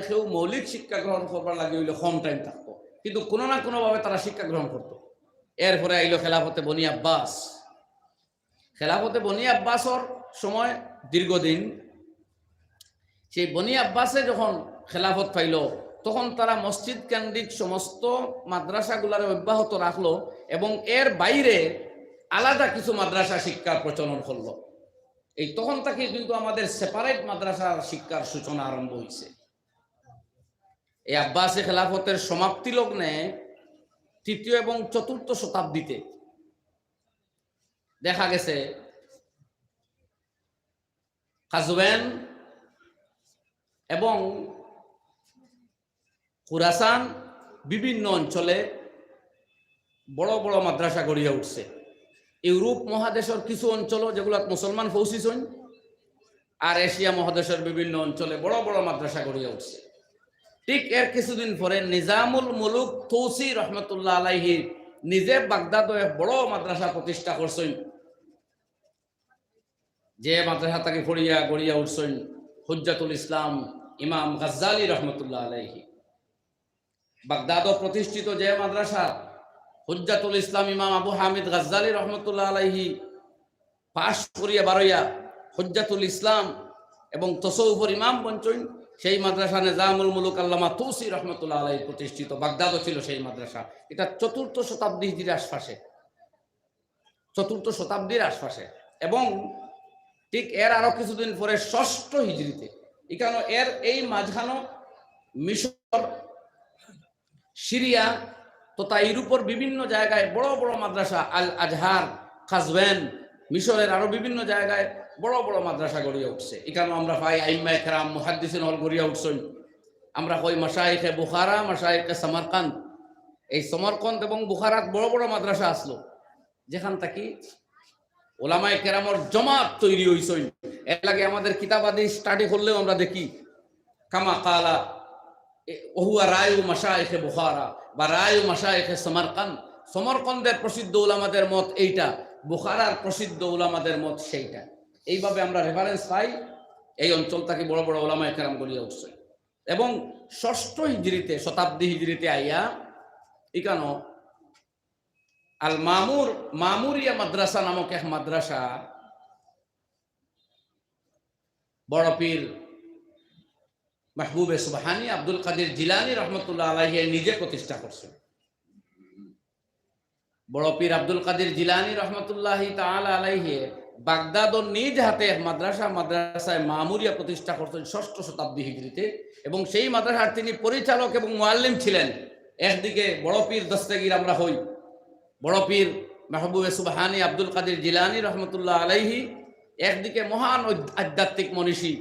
কেউ মৌলিক শিক্ষা গ্রহণ করবার লাগে হইলে কম টাইম থাকতো, কিন্তু কোনো না কোনোভাবে তারা শিক্ষা গ্রহণ করত। এরপরে আইল খেলাফতে বনি আব্বাস। খেলাফতে বনি আব্বাসর সময় দীর্ঘদিন। সেই বনি আব্বাসে যখন খেলাফত পাইল, তখন তারা মসজিদ কেন্দ্রিক সমস্ত মাদ্রাসাগুলার অব্যাহত রাখলো, এবং এর বাইরে আলাদা কিছু মাদ্রাসা শিক্ষার প্রচলন করলো। এই তখন থেকে কিন্তু আমাদের সেপারেট মাদ্রাসার শিক্ষার সূচনা আরম্ভ হয়েছে। এই আব্বাসী খেলাফতের সমাপ্তি লগ্নে 3য় এবং 4র্থ শতাব্দীতে দেখা গেছে কাজওয়ান এবং খুরাসান বিভিন্ন অঞ্চলে বড় বড় মাদ্রাসা গড়িয়া উঠছে। ইউরোপ মহাদেশের কিছু অঞ্চল যেগুলো মুসলমান পৌঁছিছেন, আর এশিয়া মহাদেশের বিভিন্ন অঞ্চলে বড় বড় মাদ্রাসা গড়িয়া উঠছে। ঠিক এর কিছুদিন পরে নিজামুল মুলুক তৌসি রহমতুল্লাহ আলাইহি নিজে বাগদাদে এক বড় মাদ্রাসা প্রতিষ্ঠা করছেন। যে মাদ্রাসা তাকে গড়িয়া উঠছেন হুজ্জাতুল ইসলাম ইমাম গাজ্জালি রহমতুল্লাহ আলাইহি। বাগদাদে প্রতিষ্ঠিত যে মাদ্রাসা, হুজ্জাতুল ইসলাম ইমাম আবু হামিদ গাজ্জালি রহমতুল্লাহ আলাইহি পাশ করিয়া বারইয়া হুজ্জাতুল ইসলাম এবং তসৌফর ইমাম বঞ্চন, সেই মাদ্রাসা নিজামুল মুলুক আল্লামা তুসি রহমতুল্লাহ আলাইহি প্রতিষ্ঠিত, বাগদাদও ছিল সেই মাদ্রাসা। এটা 4th শতাব্দী হিজরির আশপাশে, 4th শতাব্দীর আশপাশে। এবং ঠিক এর আরো কিছুদিন পরে 6ষ্ঠ হিজরিতে, এখানে এর এই মাঝখানো মিশর, সিরিয়া তথা ইউরোপের বিভিন্ন জায়গায় বড় বড় মাদ্রাসা, আল আজহার, কাজওয়েন, মিশরের আরো বিভিন্ন জায়গায় বড় বড় মাদ্রাসা গড়িয়ে উঠছে। এখানে আমরা পাই আইম্মায়ে কেরাম, মুহাদ্দিসিন হল গড়িয়ে উঠছেন। আমরা কই মাশায়েখে বুখারা, মাশায়েখে সামারকান্দ। এই সমরকন্দ এবং বুখারাত বড় বড় মাদ্রাসা আসলো, যেখান থেকে ওলামায়ে কেরামর জমাত তৈরি হইছেন। এর লাগে আমাদের কিতাবাদি স্টাডি করলেও আমরা দেখি কামা কালা ওহুয়া রায়ু মাশায়েখে বুখারা বা রায়ু মাশায়েখে সমরকন্দ। সমরকন্দের প্রসিদ্ধ উলামাদের মত এইটা, বুখারার প্রসিদ্ধ উলামাদের মত সেইটা। এইভাবে আমরা রেফারেন্স পাই। এই অঞ্চল থেকে বড় বড় ওলামায়ে কেরাম গড়িয়ে উঠছে। এবং 6ষ্ঠ হিজরিতে, শতাব্দী হিজরিতে আইয়া এখানো আল মামুরিয়া মাদ্রাসা নামক এক মাদ্রাসা বড় পীর মাহবুবে সুবহানী আব্দুল কাদের জিলানী রহমতুল্লাহ আলাইহি নিজে প্রতিষ্ঠা করছেন। বড় পীর আব্দুল কাদের জিলানী রহমতুল্লাহি তাআলা আলাইহি বাগদাদ ও নিজ হাতে মাদ্রাসায় মামুরিয়া প্রতিষ্ঠা করছেন 6ষ্ঠ শতাব্দী হিজরিতে। এবং সেই মাদ্রাসার তিনি পরিচালক এবং মুআল্লিম ছিলেন। একদিকে বড় পীর দস্তগীর আমরা হই, বড় পীর মাহবুবে সুবহানী আব্দুল কাদের জিলানী রহমতুল্লাহ আলাইহি, একদিকে মহান আধ্যাত্মিক মনীষী,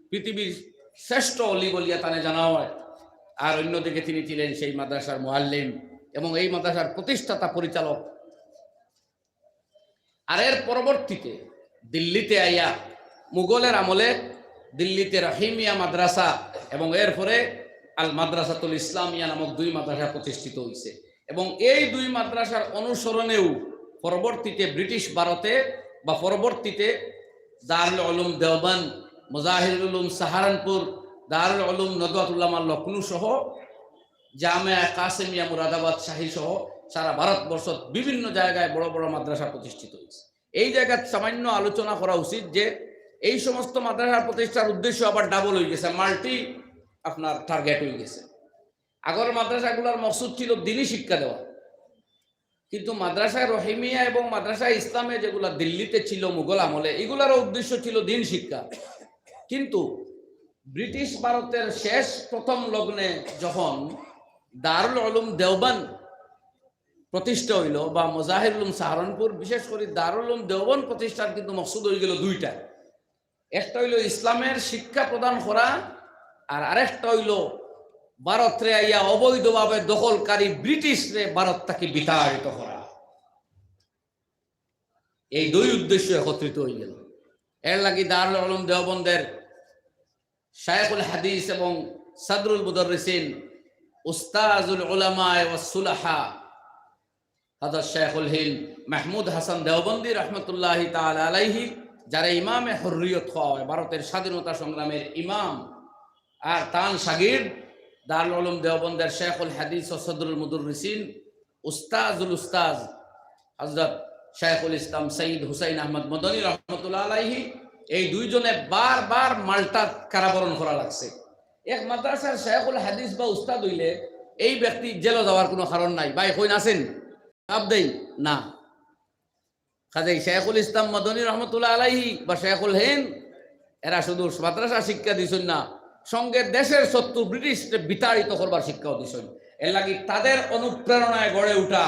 পৃথিবীর শ্রেষ্ঠ অলি বলিয়া তানে জানা হয়। আর অন্যদিকে তিনি ছিলেন সেই মাদ্রাসার মুআল্লিম এবং এই মাদ্রাসার প্রতিষ্ঠাতা পরিচালক। আর এর পরবর্তীতে দিল্লিতে আইয়া মুঘলের আমলে দিল্লিতে রহিমিয়া মাদ্রাসা এবং এরপরে আল মাদ্রাসাতুল ইসলামিয়া নামক 2 মাদ্রাসা প্রতিষ্ঠিত হয়েছে। এবং এই 2 মাদ্রাসার অনুসরণেও পরবর্তীতে ব্রিটিশ ভারতে বা পরবর্তীতে দারুল উলুম দেওবন্দ, মুজাহিরুল উলুম সাহারানপুর, দারুল উলুম নদওয়াতুল্লামা লখনউ সহ জামিয়া কাসেমিয়া মুরাদাবাদ শাহী সহ সারা ভারতবর্ষ বিভিন্ন জায়গায় বড় বড় মাদ্রাসা প্রতিষ্ঠিত হয়েছে। এই জায়গায় সামান্য আলোচনা করা উচিত যে এই সমস্ত মাদ্রাসার প্রতিষ্ঠার উদ্দেশ্য আবার ডাবল হয়ে গেছে, মাল্টি আপনার টার্গেট হয়ে গেছে। আগের মাদ্রাসাগুলোর মকসুদ ছিল দিনী শিক্ষা দেওয়া, কিন্তু মাদ্রাসায় রহিমিয়া এবং মাদ্রাসায় ইসলামে যেগুলা দিল্লিতে ছিল মুঘল আমলে, এগুলারও উদ্দেশ্য ছিল দিন শিক্ষা। কিন্তু ব্রিটিশ ভারতের শেষ প্রথম লগ্নে যখন দারুল উলুম দেওবন্দ প্রতিষ্ঠা হইল বা মুজাহিরুল উলুম সাহারানপুর, বিশেষ করে দারুল উলুম দেওবন্দ প্রতিষ্ঠার কিন্তু মকসুদ হয়ে গেল 2টা। একটা হইল ইসলামের শিক্ষা প্রদান করা, আর আরেকটা হইল ভারতরে আইয়া অবৈধভাবে দখলকারী ব্রিটিশরে ভারত থেকে বিতাড়িত করা। এই 2 উদ্দেশ্য একত্রিত হয়ে গেল। এর লাগি দারুল উলুম দেওবন্দের শায়খুল হাদিস এবং সাদরুল মুদাররিসিন উস্তাজুল উলামা ওয়াস সুলাহা হযরত শায়খুল হিন্দ মাহমুদ হাসান দেওবন্দি রহমতুল্লাহি তাআলা আলাইহি, যারা ইমামে হুররিয়ত হয়, ভারতের স্বাধীনতা সংগ্রামের ইমাম, আর তান শাগির্দ দারুল উলুম দেওবন্দের শায়খুল হাদিস ও সাদরুল মুদাররিসিন উস্তাজ হযরত শায়খুল ইসলাম সৈয়দ হুসাইন আহমদ মদনী রহমতুল্লাহ আলাইহি, এই 2 জনে বারবার মাল্টা কারাবরণ করা লাগছে। এক মাদ্রাসার শায়খুল হাদিস বা উস্তাদ হইলে এই ব্যক্তি জেলে যাওয়ার কোনো কারণ নাই। ভাই কই আছেন আবদেই না, কাজেই শায়খুল ইসলাম মদনী রহমতুল্লাহ আলাইহি বা শায়খুল হিন্দ এরা শুধু মাদ্রাসা শিক্ষা দিছেন না, সঙ্গে দেশের শত্রু ব্রিটিশকে বিতাড়িত করবার শিক্ষাও দিছেন। এর লাগি তাদের অনুপ্রেরণায় গড়ে উঠা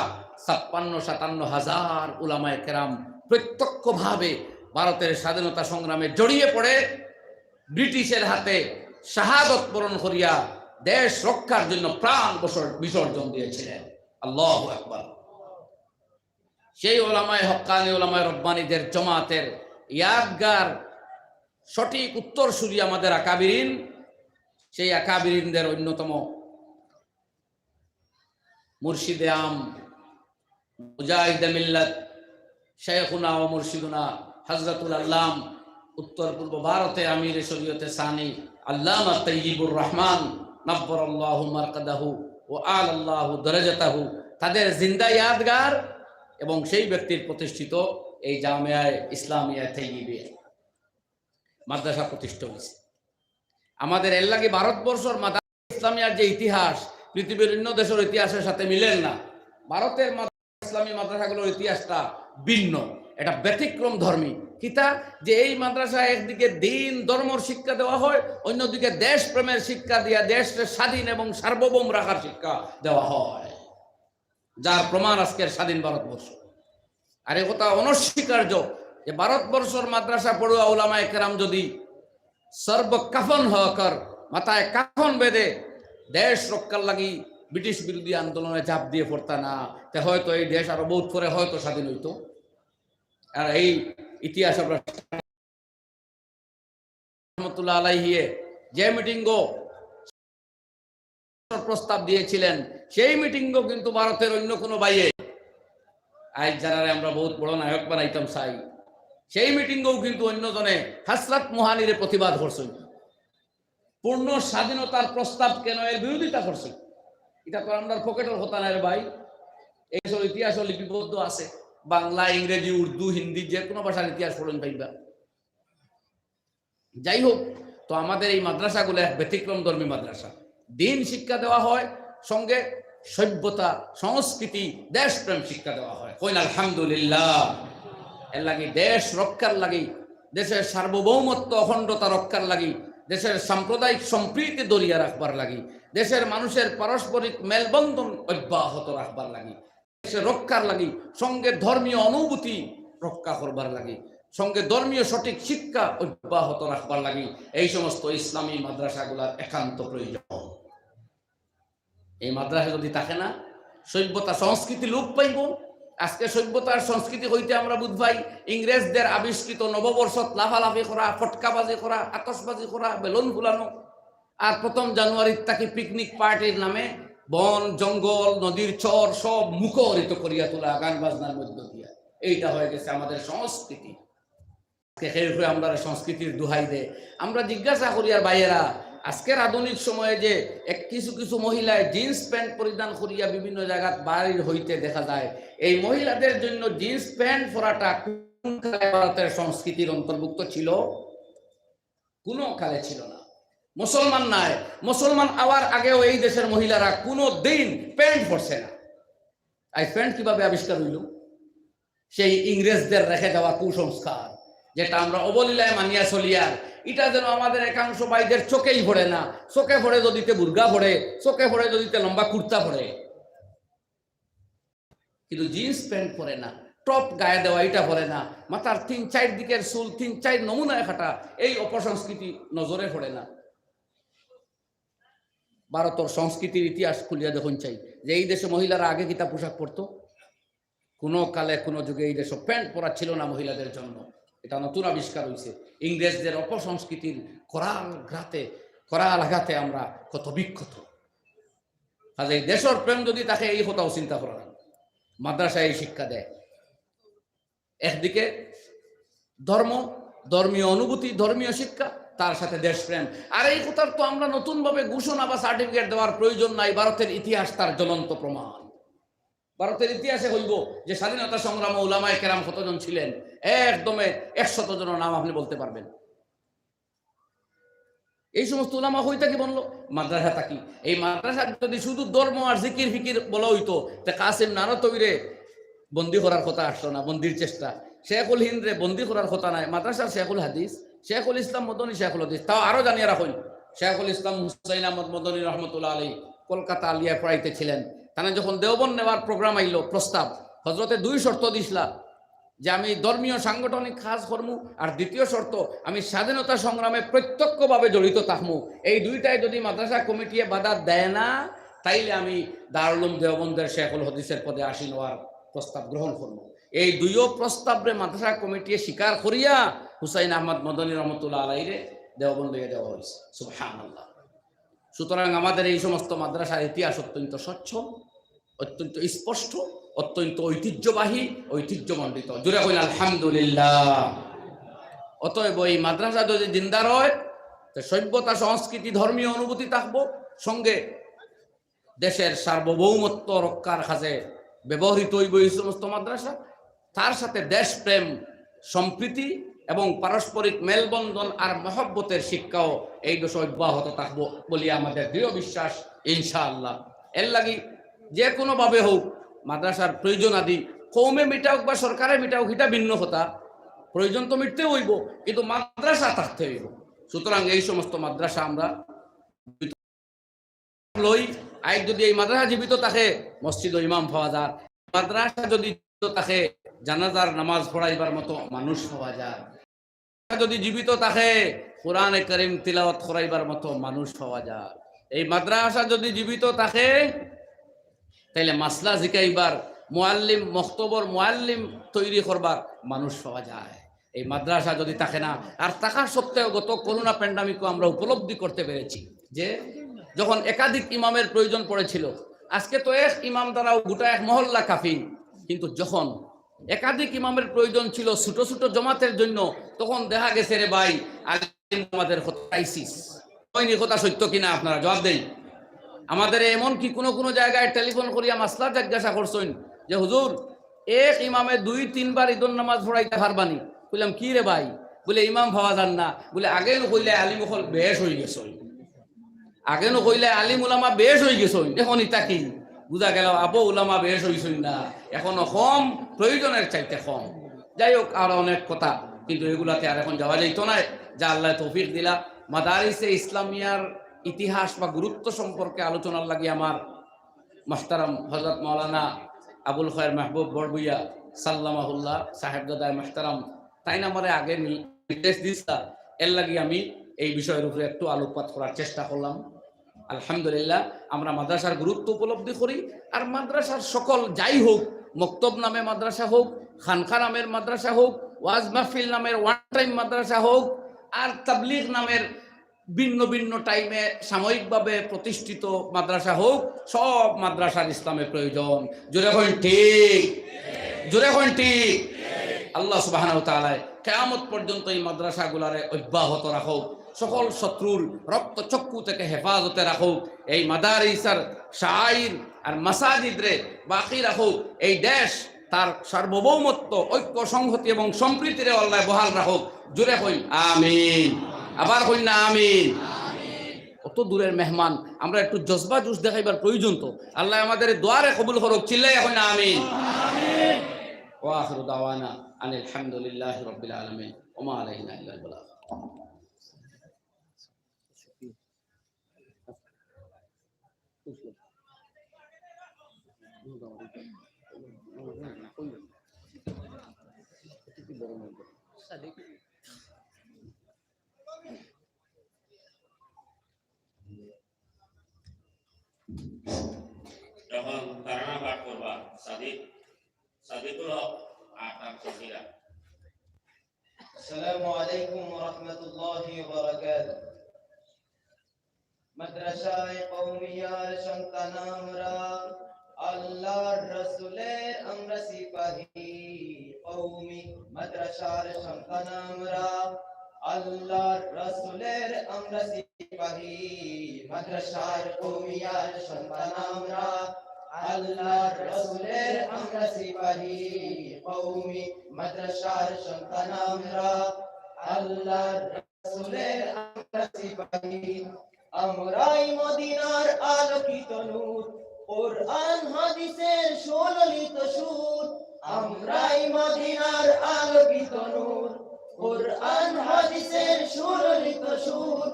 56-57 হাজার উলামায়ে কেরাম প্রত্যক্ষভাবে ভারতের স্বাধীনতা সংগ্রামে জড়িয়ে পড়ে ব্রিটিশের হাতে শাহাদত বরণ করিয়া দেশ রক্ষার জন্য প্রাণ বিসর্জন দিয়েছিলেন। আল্লাহু আকবার। সেই ওলামায়ে হক্কানি, ওলামায়ে রব্বানীদের জমাতের ইয়াদগার সঠিক উত্তরসূরি আমাদের আকাবিরিন, সেই আকাবিরিনদের অন্যতম মুর্শিদে আম মুজাহিদে মিল্লাত শেখুনা ও মুর্শিদুনা হযরতুল আল্লাম উত্তর পূর্ব ভারতে আমির শরীয়তে সানি আল্লামা তাইয়িবুর রহমান নব্বরাল্লাহু মারকাদাহু ওয়া আলাল্লাহু দারাজাতাহু, তাদের জিন্দা ইয়াদগার এবং সেই ব্যক্তির প্রতিষ্ঠিত এই জামিয়া ইসলামিয়া তাইয়িবিয়া মাদ্রাসা প্রতিষ্ঠা হয়েছে। আমাদের এর লাগে ভারতবর্ষর মাদ্রাসা ইসলামিয়ার যে ইতিহাস পৃথিবীর অন্য দেশের ইতিহাসের সাথে মিলেন না। ভারতের ইসলামী মাদ্রাসাগুলোর ইতিহাসটা ভিন্ন, এটা ব্যতিক্রম ধর্মী। কিতা যে এই মাদ্রাসায় একদিকে দিন ধর্মর শিক্ষা দেওয়া হয়, অন্যদিকে দেশ প্রেমের শিক্ষা দিয়া দেশকে স্বাধীন এবং সার্বভৌম রাখার শিক্ষা দেওয়া হয়, যার প্রমাণ আজকের স্বাধীন ভারতবর্ষ। আর এ কথা অনস্বীকার্য যে ভারতবর্ষের মাদ্রাসা পড়ুয়া উলামায়ে কেরাম যদি সর্বকাফন হকর মাথায় কাফন বেঁধে দেশ রক্ষার লাগি ব্রিটিশ বিরোধী আন্দোলনে চাপ দিয়ে পড়তা না, তে হয়তো এই দেশ আরো বহুত পরে হয়তো স্বাধীন হইতো। আর এই ইতিহাস আমরা রহমতুল্লাহ আলাইহি যে মিটিংও প্রস্তাব দিয়েছিলেন, সেই মিটিংও কিন্তু ভারতের অন্য কোনো বাইয়ে আজ যারা আমরা বহুত বড় নায়ক বানাইতাম চাই, সেই মিটিংও কিন্তু অন্যজনে হাসরাত মুহানির প্রতিবাদ করছেন। পূর্ণ স্বাধীনতার প্রস্তাব কেন এর বিরোধিতা করছে। এটা তো আমরা পকেটের কথা না রে ভাই, এইসব ইতিহাস লিপিবদ্ধ আছে, বাংলা, ইংরেজি, উর্দু, হিন্দি, যে কোনো ভাষার ইতিহাস পড়েন পাইবা। যাই হোক, তো আমাদের এই মাদ্রাসাগুলো এক ব্যতিক্রম ধর্মী মাদ্রাসা। দিন শিক্ষা দেওয়া হয়, সঙ্গে সভ্যতা, সংস্কৃতি, দেশপ্রেম শিক্ষা দেওয়া হয়। কইন আলহামদুলিল্লাহ। এর লাগি দেশ রক্ষার লাগি, দেশের সার্বভৌমত্ব অখণ্ডতা রক্ষার লাগি, দেশের সাম্প্রদায়িক সম্প্রীতি দরিয়া রাখবার লাগি, দেশের মানুষের পারস্পরিক মেলবন্ধন অব্যাহত রাখবার লাগি, দেশের রক্ষার লাগি, সঙ্গে ধর্মীয় অনুভূতি রক্ষা করবার লাগি, সঙ্গে ধর্মীয় সঠিক শিক্ষা অব্যাহত রাখবার লাগি এই সমস্ত ইসলামী মাদ্রাসাগুলার একান্ত প্রয়োজন। এই মাদ্রাসা যদি থাকে না, সভ্যতা সংস্কৃতি লোপ পাইব। আজকে সভ্যতার সংস্কৃতি হইতে আমরা বুঝ ভাই ইংরেজদের আবিষ্কৃত নববর্ষত লাফালাফি করা, ফটকাবাজি করা, আতশবাজি করা, বেলুন ফুলানো, আর 1 জানুয়ারির তাকে পিকনিক পার্টির নামে বন জঙ্গল নদীর চর সব মুখরিত করিয়া তোলা গান বাজনার মধ্য দিয়া। এইটা হয়ে গেছে আমাদের সংস্কৃতি। আমরা সংস্কৃতির দুহাই দে আমরা জিজ্ঞাসা করি আর ভাইয়েরা, আজকের আধুনিক সময়ে যে কিছু কিছু মহিলায় জিন্স প্যান্ট পরিধান করিয়া বিভিন্ন জায়গায় বাড়ির হইতে দেখা যায়, এই মহিলাদের জন্য জিন্স প্যান্ট পরাটা কোন কালে ভারতের সংস্কৃতির অন্তর্ভুক্ত ছিল? কোন কালে ছিল না। মুসলমান নাই, মুসলমান আওয়ার আগেও এই দেশের মহিলারা কোনো দিন প্যান্ট পরছে না। এই প্যান্ট কিভাবে আবিষ্কার হইল? সেই ইংরেজদের রেখে দেওয়া কুসংস্কার, যেটা আমরা অবলীলায় মানিয়া চলিয়ার, এটা যেন আমাদের একাংশ ভাইদের চোখেই পড়ে না। চোখে পড়ে যদিতে বুর্গা পড়ে, চোখে পড়ে যদিতে লম্বা কুর্তা পড়ে, কিন্তু জিন্স প্যান্ট পরে না, টপ গায়ে দেওয়া এটা পরে না, মাথার 3-4 দিকের চুল 3-4 নমুনায় কাটা, এই অপসংস্কৃতি নজরে পড়ে না। ভারতের সংস্কৃতির ইতিহাস খুলিয়া দেখুন চাই যে এই দেশে মহিলারা আগে কিতা পোশাক পরতো? কোনো কালে কোনো যুগে এই দেশে প্যান্ট পরা ছিল না মহিলাদের জন্য। এটা নতুন আবিষ্কার হয়েছে। ইংরেজদের অপসংস্কৃতির করাল আঘাতে আমরা কত বিক্ষত। আজ এই দেশের প্রেম যদি তাকে এই কথাও চিন্তা করা না, মাদ্রাসায় এই শিক্ষা দেয়। একদিকে ধর্ম, ধর্মীয় অনুভূতি, ধর্মীয় শিক্ষা, তার সাথে দেশপ্রেম। আর এই কথার তো আমরা নতুন ভাবে ঘোষণা বা সার্টিফিকেট দেওয়ার প্রয়োজন নাই। ভারতের ইতিহাস তার জ্বলন্ত প্রমাণ। ভারতের ইতিহাসে হইব যে স্বাধীনতা সংগ্রামে উলামায়ে কেরাম কতজন ছিলেন, একদমে 100 জনের নাম আপনি বলতে পারবেন। এই সমস্ত উলামা হইতা কি বললো? মাদ্রাসা থাকি। এই মাদ্রাসা যদি শুধু ধর্ম আর জিকির ফিকির বলা হইতো, তা কাসিম নানতবিরে বন্দি করার কথা আসলো না, বন্দির চেষ্টা। শেখুল হিন্দ রে বন্দি করার কথা নাই, মাদ্রাসার শেখুল হাদিস, শেখুল ইসলাম মদনী, শেখুল হাদিস। তাও আরো জানিয়ে রাখুন, শেখুল ইসলাম হুসাইন আহমদ মদনী রহমতুল্লাহ আলী কলকাতা আলিয়া পড়াইতে ছিলেন। তারা যখন দেওবন্দ নেওয়ার প্রোগ্রাম আইলো, প্রস্তাব, হজরতে 2 শর্ত দিছিলা যে আমি ধর্মীয় সাংগঠনিক কাজ করমু, আর দ্বিতীয় শর্ত আমি স্বাধীনতা সংগ্রামে প্রত্যক্ষভাবে জড়িত থাকমু। এই দুইটাই যদি মাদ্রাসা কমিটি বাধা দেয় না, তাইলে আমি দারুল উলুম দেওবন্দের শেখুল হাদিসের পদে আসীন হওয়ার প্রস্তাব গ্রহণ করবো। এই 2 প্রস্তাবে মাদ্রাসা কমিটি স্বীকার করিয়া হুসাইন আহমদ মদনী রহমতুল্লাহ আলাইরে দেওবন্দ দেওয়া হয়েছে। সুবহানাল্লাহ। সুতরাং আমাদের এই সমস্ত মাদ্রাসার ইতিহাস অত্যন্ত স্বচ্ছ, অত্যন্ত স্পষ্ট, অত্যন্ত ঐতিহ্যবাহী, ঐতিহ্যমণ্ডিত। জুড়ে কইল আলহামদুলিল্লাহ। অতএব এই মাদ্রাসা যদি জিন্দার হয়, সভ্যতা, সংস্কৃতি, ধর্মীয় অনুভূতি থাকবো, সঙ্গে দেশের সার্বভৌমত্ব রক্ষার কাজে ব্যবহৃত হইব এই সমস্ত মাদ্রাসা, তার সাথে দেশপ্রেম, সম্প্রীতি এবং পারস্পরিক মেলবন্ধন আর মহব্বতের শিক্ষাও এই দেশে অব্যাহত থাকবো বলি আমাদের দৃঢ় বিশ্বাস ইনশাআল্লাহ। এর লাগি যে কোনোভাবে হোক মাদ্রাসার প্রয়োজন আদি কৌমে মিটাওক বা সরকারে মিটাওক এটা ভিন্ন কথা, প্রয়োজন তো মিটতে হইব, কিন্তু মাদ্রাসা থাকতে হইব। সুতরাং এই সমস্ত মাদ্রাসা আমরা লই। আই যদি এই মাদ্রাসা জীবিত থাকে মসজিদ ও ইমাম পাওয়া যায়, মাদ্রাসা যদি জীবিত থাকে জানাজার নামাজ পড়াইবার মতো মানুষ পাওয়া যায়, যদি জীবিত থাকে কোরআনে কারীম তিলাওয়াত করাইবার মতো মানুষ পাওয়া যায়। এই মাদ্রাসা যদি জীবিত থাকে তাইলে মাসলা জিকাইবার মুআল্লিম মক্তবর মুআল্লিম তৈরি করবার মানুষ পাওয়া যায়। এই মাদ্রাসা যদি থাকে না, আর থাকার সত্ত্বেও গত করোনা প্যান্ডামিকও আমরা উপলব্ধি করতে পেরেছি যে যখন একাধিক ইমামের প্রয়োজন পড়েছিল, আজকে তো এক ইমাম দ্বারাও গোটা এক মহল্লা কাফি, কিন্তু যখন একাধিক ইমামের প্রয়োজন ছিল ছোট ছোট জমাতের জন্য, তখন দেখা গেছে রে ভাই আমাদের ক্রাইসিস হয়নি। কথা সত্য কিনা আপনারা জবাব দেই। আমাদের এমন কি কোনো কোনো জায়গায় টেলিফোন করিয়া মাসলা জিজ্ঞাসা করছেন যে হুজুর এক ইমামে 2-3 বার ঈদুন নামাজ পড়াইতে পারবানি? বললাম কি রে ভাই? বলে ইমাম ভাবা যান না, বলে আগে কইলে আলিম হল বেশ হয়ে গেছ, আগে কইলে আলিম উলামা বেশ হয়ে গেছ, এখন ইটা কি বুঝা গেল আবু উলামা বেশ হইছই না, এখনো কম, প্রয়োজনের চাইতে কম। যাই হোক আর অনেক কথা, কিন্তু এগুলাতে আর এখন যাওয়া যাইতো না। যা আল্লাহ তৌফিক দিলা, মাদারিসে ইসলামিয়ার ইতিহাস বা গুরুত্ব সম্পর্কে আলোচনার লাগি আমার মাহতারাম হযরত মাওলানা আবুল খয়ের মাহবুব বড়বুইয়া সাল্লামাহুল্লাহ সাহেবজাদা মাহতারাম তাই না আমারে আগে নির্দেশ দিচ্ছা, এর লাগি আমি এই বিষয়ের উপরে একটু আলোকপাত করার চেষ্টা করলাম। আলহামদুলিল্লাহ আমরা মাদ্রাসার গুরুত্ব উপলব্ধি করি। আর মাদ্রাসার সকল যাই হোক, মক্তব নামে মাদ্রাসা হোক, খানকা নামের মাদ্রাসা হোক, ওয়াজ মাহফিল নামের ওয়ান টাইম মাদ্রাসা হোক, আর তাবলীগ নামের ভিন্ন ভিন্ন টাইমে সাময়িকভাবে প্রতিষ্ঠিত মাদ্রাসা হোক, সব মাদ্রাসার ইসলামের প্রয়োজন। জোরে হন ঠিক, জোরে হন ঠিক। আল্লাহ সুবহানাহু ওয়া তাআলা কিয়ামত পর্যন্ত এই মাদ্রাসাগুলারে অব্যাহত রাখুক, সকল শত্রুর রক্ত চক্ষু থেকে হেফাজতে রাখুক, এই মাদারিসার শাইর আর মাসাজিদরে বাকি রাখুক, এই দেশ তার সার্বভৌমত্ব ঐক্য সংহতি এবং সম্প্রীতিরে আল্লাহ বহাল রাখুক। জোরে হই আমিন, আবার হই না আমিন। কত দূরের মেহমান, আমরা একটু জজবা জুস দেখাইবার প্রয়োজন তো। আল্লাহ আমাদের দোয়ারে কবুল করুক, চিল্লাই হই না আমিন। ওয়া আখিরু দাওয়ানা আনিল হামদুলিল্লাহি রাব্বিল আলামিন ওয়া মা আলাইনা ইল্লাল বালাগ। যখন তারানা পাঠ করবা সাদিকুল হক আতাম সহিরা। আসসালামু আলাইকুম ওয়া রাহমাতুল্লাহি ওয়া বারাকাতুহু। মাদ্রাসায়ে কওমিয়ার সন্তান আমরা, আল্লাহর রাসূলের আমরা সিপাহী কওমি। মাদ্রাসার সন্তান আমরা, আল্লাহর রাসূলের আমরা সিপাহী। মাদ্রাসার কওমিয়ার সন্তান আমরা, আল্লাহর রাসূলের আমরা সিপাহী কওমি। মাদ্রাসার সন্তান আমরা, আল্লাহর রাসূলের আমরা সিপাহী। আমরাই মদিনার আলোকিত নূর, কুরআন হাদিসের সুললিত সুর। আমরাই মদিনার আলোকিত নূর, কুরআন হাদিসের সুললিত সুর।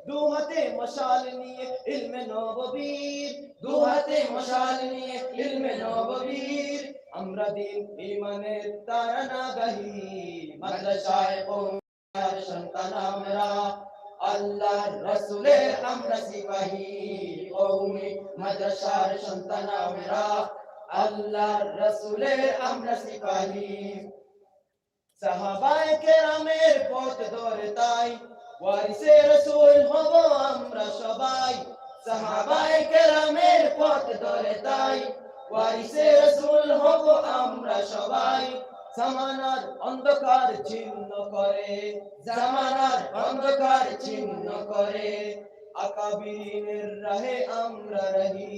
দুহাতে মশাল নিয়ে ইলমে নববীর, দুহাতে মশাল নিয়ে ইলমে নববীর। আমরা দিন ঈমানের তারানা গাহি। মাদ্রাসায়ে কওমিয়ার সন্তান আমরা, আল্লাহর রাসূলের আমরা সিপাহী কওমি। মাদ্রাসার সন্তান আমরা, আল্লাহর রাসূলের আমরা সিপাহী। সাহাবায়ে কেরামের পথ ধরে তাই ওয়ারিসে রাসূল হব আমরা সবাই। সাহাবায়ে কেরামের পথ ধরে তাই ওয়ারিসে রাসূল হব আমরা সবাই। জামানার অন্ধকার ছিন্ন করে, জামানার অন্ধকার ছিন্ন করে, আকাবিরিনের রাহে আমরা রহি।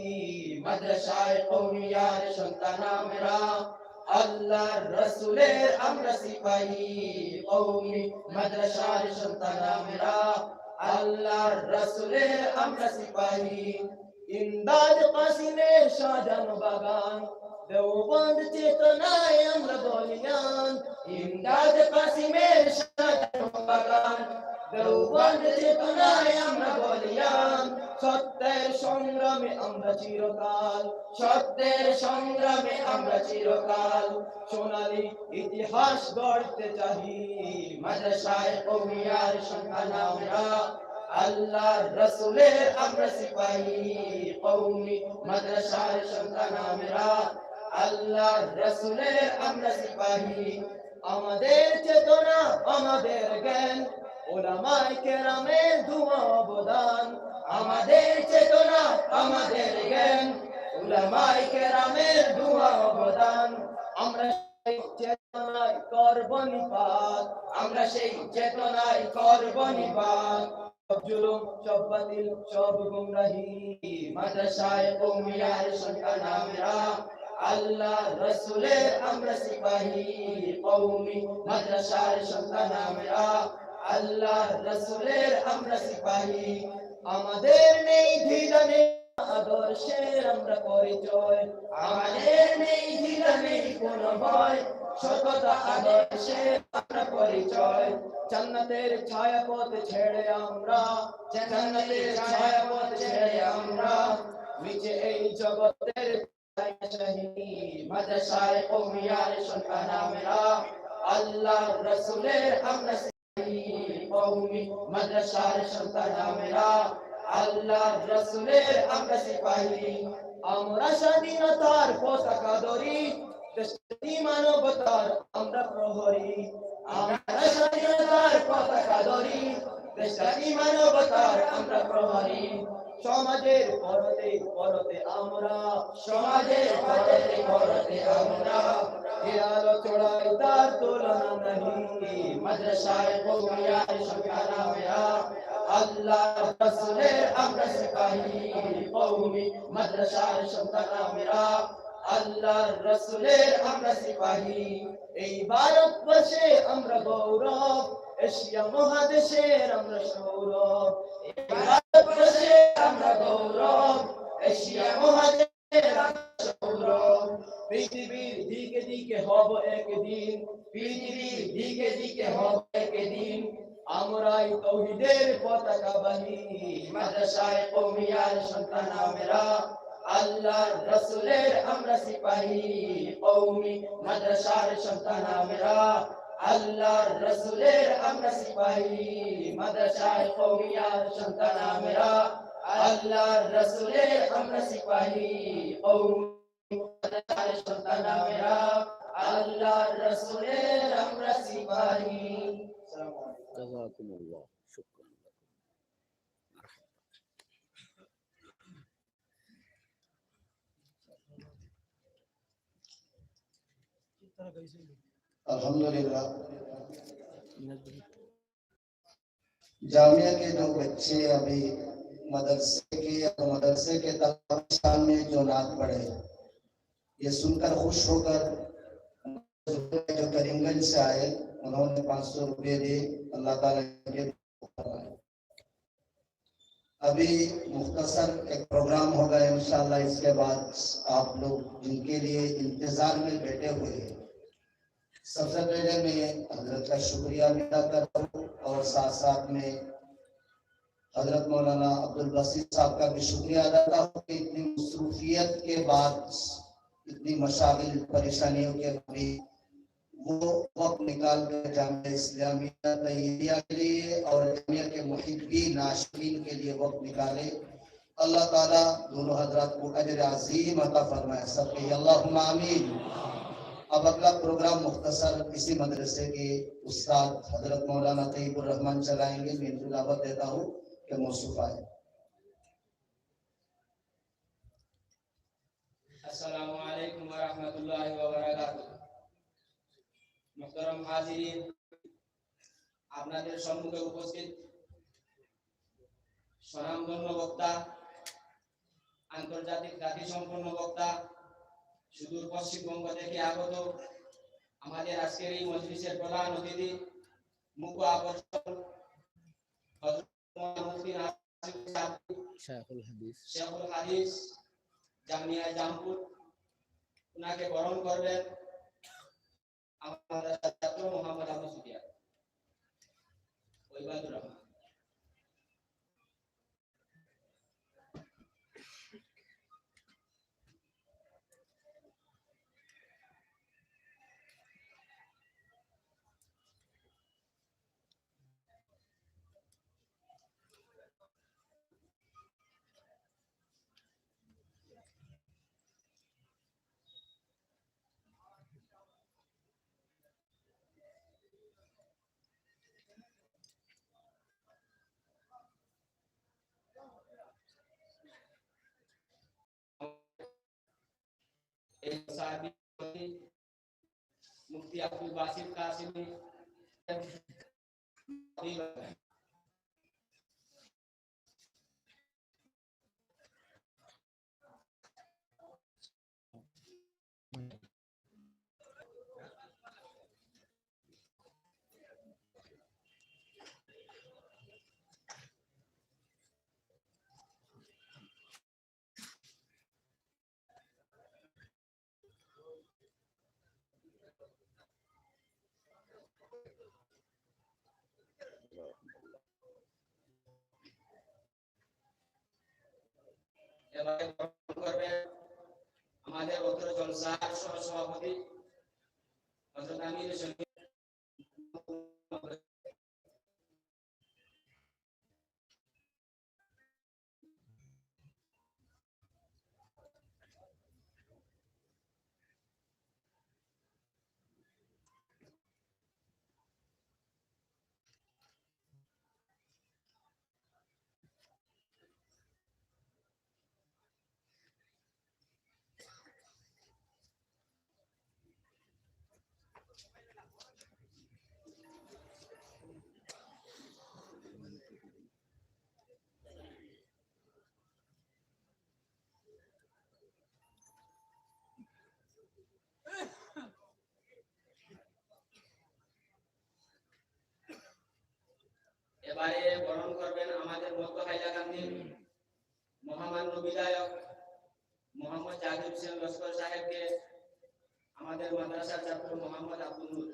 মাদ্রাসায়ে কওমিয়ার সন্তান আমরা, আল্লাহর রাসূলের আমরা সিপাহী কওমি মাদ্রাসার সন্তান আমরা আল্লাহর রাসূলের আমরা সিপাহী ইমদাদ কাসিমের সাজানো বাগান দেওবন্দ চেতনায় আমরা বলিয়ান ইমদাদ কাসিমের সাজানো বাগান দেওবন্দ চেতনায় আমরা বলিয়ান সত্যের সংগ্রামে আমরা চিরকাল সত্যের সংগ্রামে আমরা চিরকাল সোনালী ইতিহাস গড়তে চাহি মাদ্রাসায়ে কওমিয়ার সন্তান আমরা আল্লাহর রাসূলের আমরা সিপাহী কওমি মাদ্রাসার সন্তান আমরা আল্লাহর রাসূলের আমরা সিপাহী আমাদের চেতনা আমাদের জ্ঞান উলামায়ে কেরামের দুআ অবদান আমাদের চেতনা আমাদের জ্ঞান উলামায়ে কেরামের দুআ অবদান আমরা সেই চেতনায় করব নিপাত আমরা সেই চেতনায় করব নিপাত সব জুলুম সব বাতিল সব গুমরাহি মাদ্রাসায়ে কওমিয়ার সন্তান আমরা আল্লাহর রাসূলের আমরা সিপাহী কওমি মাদ্রাসার সন্তান আমরা আল্লাহর রাসূলের আমরা সিপাহী আমাদের নেই দ্বিধা নেই আদর্শের আমরা পরিচয় আমাদের নেই দ্বিধা নেই কোনো ভয় সততা আদর্শের আমরা পরিচয় জান্নাতের ছায়াপথ ছেড়ে আমরা জান্নাতের ছায়াপথ ছেড়ে আমরা নিচে এই জগতের মাদ্রাসায়ে কওমিয়ার সন্তান আমরা আল্লাহর রাসূলের আমরা সিপাহী কওমি মাদ্রাসার সন্তান আমরা আল্লাহর রাসূলের আমরা সিপাহী আমরা স্বাধীনতার পতাকা ধরি দেশটি মানবতার আমরা প্রহরী আমরা স্বাধীনতার পতাকা ধরি দেশটি মানবতার আমরা প্রহরী সমাজের পরতে পরতে আমরা সমাজের পরতে পরতে আমরা এ আলো চড়াই তার তুলনা নাহি মাদ্রাসায়ে কওমিয়ার সন্তান আমরা আল্লাহর রাসূলের আমরা সিপাহী কওমি মাদ্রাসার সন্তান আমরা আল্লাহর রাসূলের আমরা সিপাহী এই ভারতবর্ষে আমরা গৌরব এশিয়া মহাদেশের আমরা সৌরভ এই ভারতবর্ষে আমরা গৌরব এশিয়া মহাদেশের আমরা সৌরভ পৃথিবীর দিকে দিকে হব একদিন পৃথিবীর দিকে দিকে হব একদিন আমরাই তাওহীদের পতাকা বাহী মাদ্রাসায়ে কওমিয়ার সন্তান আমরা আল্লাহর রাসূলের আমরা সিপাহী কওমি মাদ্রাসার সন্তান আমরা আল্লাহর রাসূলের আমরা সিপাহী মাদ্রাসায়ে কওমিয়ার সন্তান আমরা আল্লাহর রাসূলের আমরা সিপাহী কওমি মাদ্রাসার সন্তান আমরা আল্লাহর রাসূলের আমরা সিপাহী জাযাকুমুল্লাহ শুকরান अल्हम्दुलिल्लाह जामिया के जो बच्चे अभी मदरसे के तलबा में जो नात पढ़े ये सुनकर खुश होकर जो करीमगंज से आए उन्होंने 500 रुपये दिए अल्लाह ताला के अभी मुख्तसर एक प्रोग्राम होगा इंशाअल्लाह इसके बाद आप लोग जिनके लिए इंतजार में बैठे हुए हैं सबसे पहले मैं हजरत का शुक्रिया अदा करता हूँ और साथ साथ में हजरत मौलाना अब्दुल बसीत साहब का भी शुक्रिया अदा करता हूँ कि इतनी मसरूफियत के बाद इतनी मशागिल परेशानियों के भी वो वक्त निकाल कर जामिया इस्लामिया तैयारिया के लिए और जामिया के मुहिब्बीन नाशिरीन के लिए वक्त निकाले अल्लाह ताला दोनों हजरात को अजर अजीम अता फरमाए सबके अल्लाहुम्मा आमीन। अब अगला प्रोग्राम मुख्तसर इसी मदरसे के उस्ताद हजरत मौलाना तैयबुर रहमान चलाएंगे। मैं इनको दावत देता हूँ कि मौसूफ आए। अस्सलामु अलैकुम व रहमतुल्लाहि व बाराकातुहू। मुहतरम हाजिरीन, আপনাদের সম্মুখে উপস্থিত স্বনামধন্য বক্তা, আন্তর্জাতিক খ্যাতি সম্পন্ন বক্তা, সুদূর পশ্চিমবঙ্গ থেকে আগত আমাদের আজকের এই মজলিসের প্রধান অতিথি মুখ্য আকর্ষণ শেখুল হাদিস জামিয়া জামপুর, উনাকে বরণ করবেন আমাদের ছাত্র মোহাম্মদ আবু সুফিয়ান ওইবাদুর রহমান। মুফতি আব্দুল বাসিত কাসিমি এবারে বরণ করবেন আমাদের অত্র জলসার সহসভাপতি হযরত আমির শরীফ। এবারে বরণ করবেন আমাদের মধ্য হাইলাকান্দি মহামান্য বিধায়ক মোহাম্মদ জাহিদ হোসেন লস্কর সাহেবকে আমাদের মাদ্রাসার ছাত্র মোহাম্মদ আব্দুল।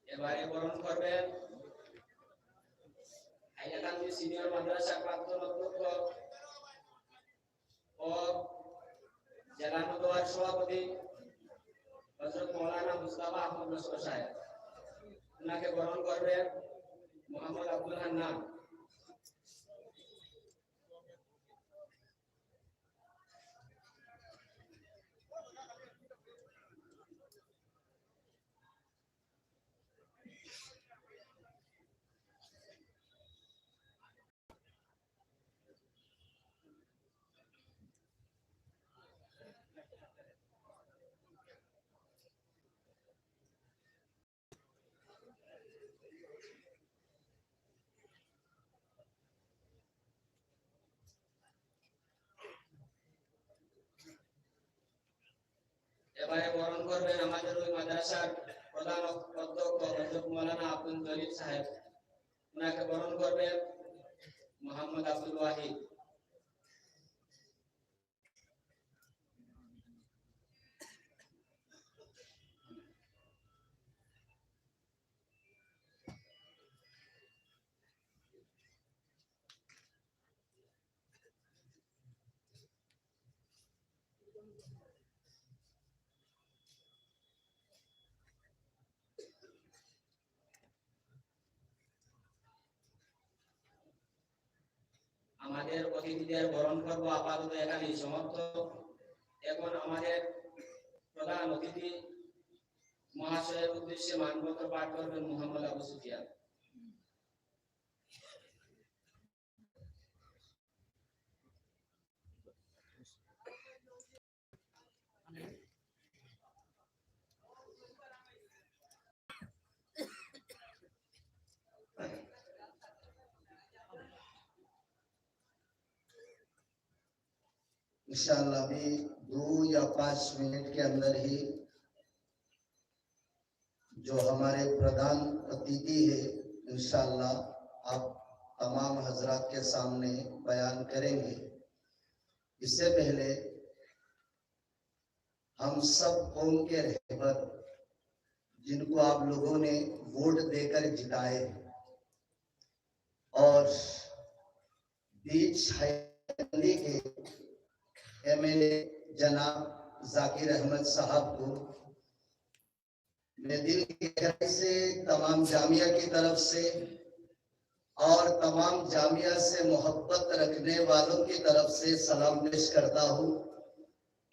এবারে বরণ করবেন হাইলাকান্দি সিনিয়র মাদ্রাসার প্রাক্তন অধ্যক্ষ ও জেলা নদওয়ার সভাপতি হযরত মাওলানা মুস্তাফা আহমদ লস্কর সাহেব। উনাকে বরণ করবেন মোহাম্মদ আব্দুল হান্নান। এবারে বরণ করবেন আমাদের ওই মাদ্রাসার প্রধান অধ্যক্ষ হযরত মাওলানা আব্দুল জলিল সাহেব। উনাকে বরণ করবেন মোহাম্মদ আব্দুল ওয়াহিদ। আমাদের অতিথিদের বরণ করব আপাতত এখানেই সমাপ্ত। এখন আমাদের প্রধান অতিথি মহাশয়ের উদ্দেশ্যে মানপত্র পাঠ করবেন মোহাম্মদ আবু সুফিয়ান। इंशाअल्लाह भी 2 या 5 मिनट के अंदर ही जो हमारे प्रधान अतिथि है इंशाअल्लाह आप तमाम हजरात के सामने बयान करेंगे। इससे पहले हम सब कौम के रहबर जिनको आप लोगों ने वोट देकर जिताए और बीच हैलकंदी के एमएलए जनाब जाकिर अहमद साहब को मैं दिल की गहराई से तमाम जामिया की तरफ से और तमाम जामिया से मोहब्बत रखने वालों की तरफ से सलाम पेश करता हूँ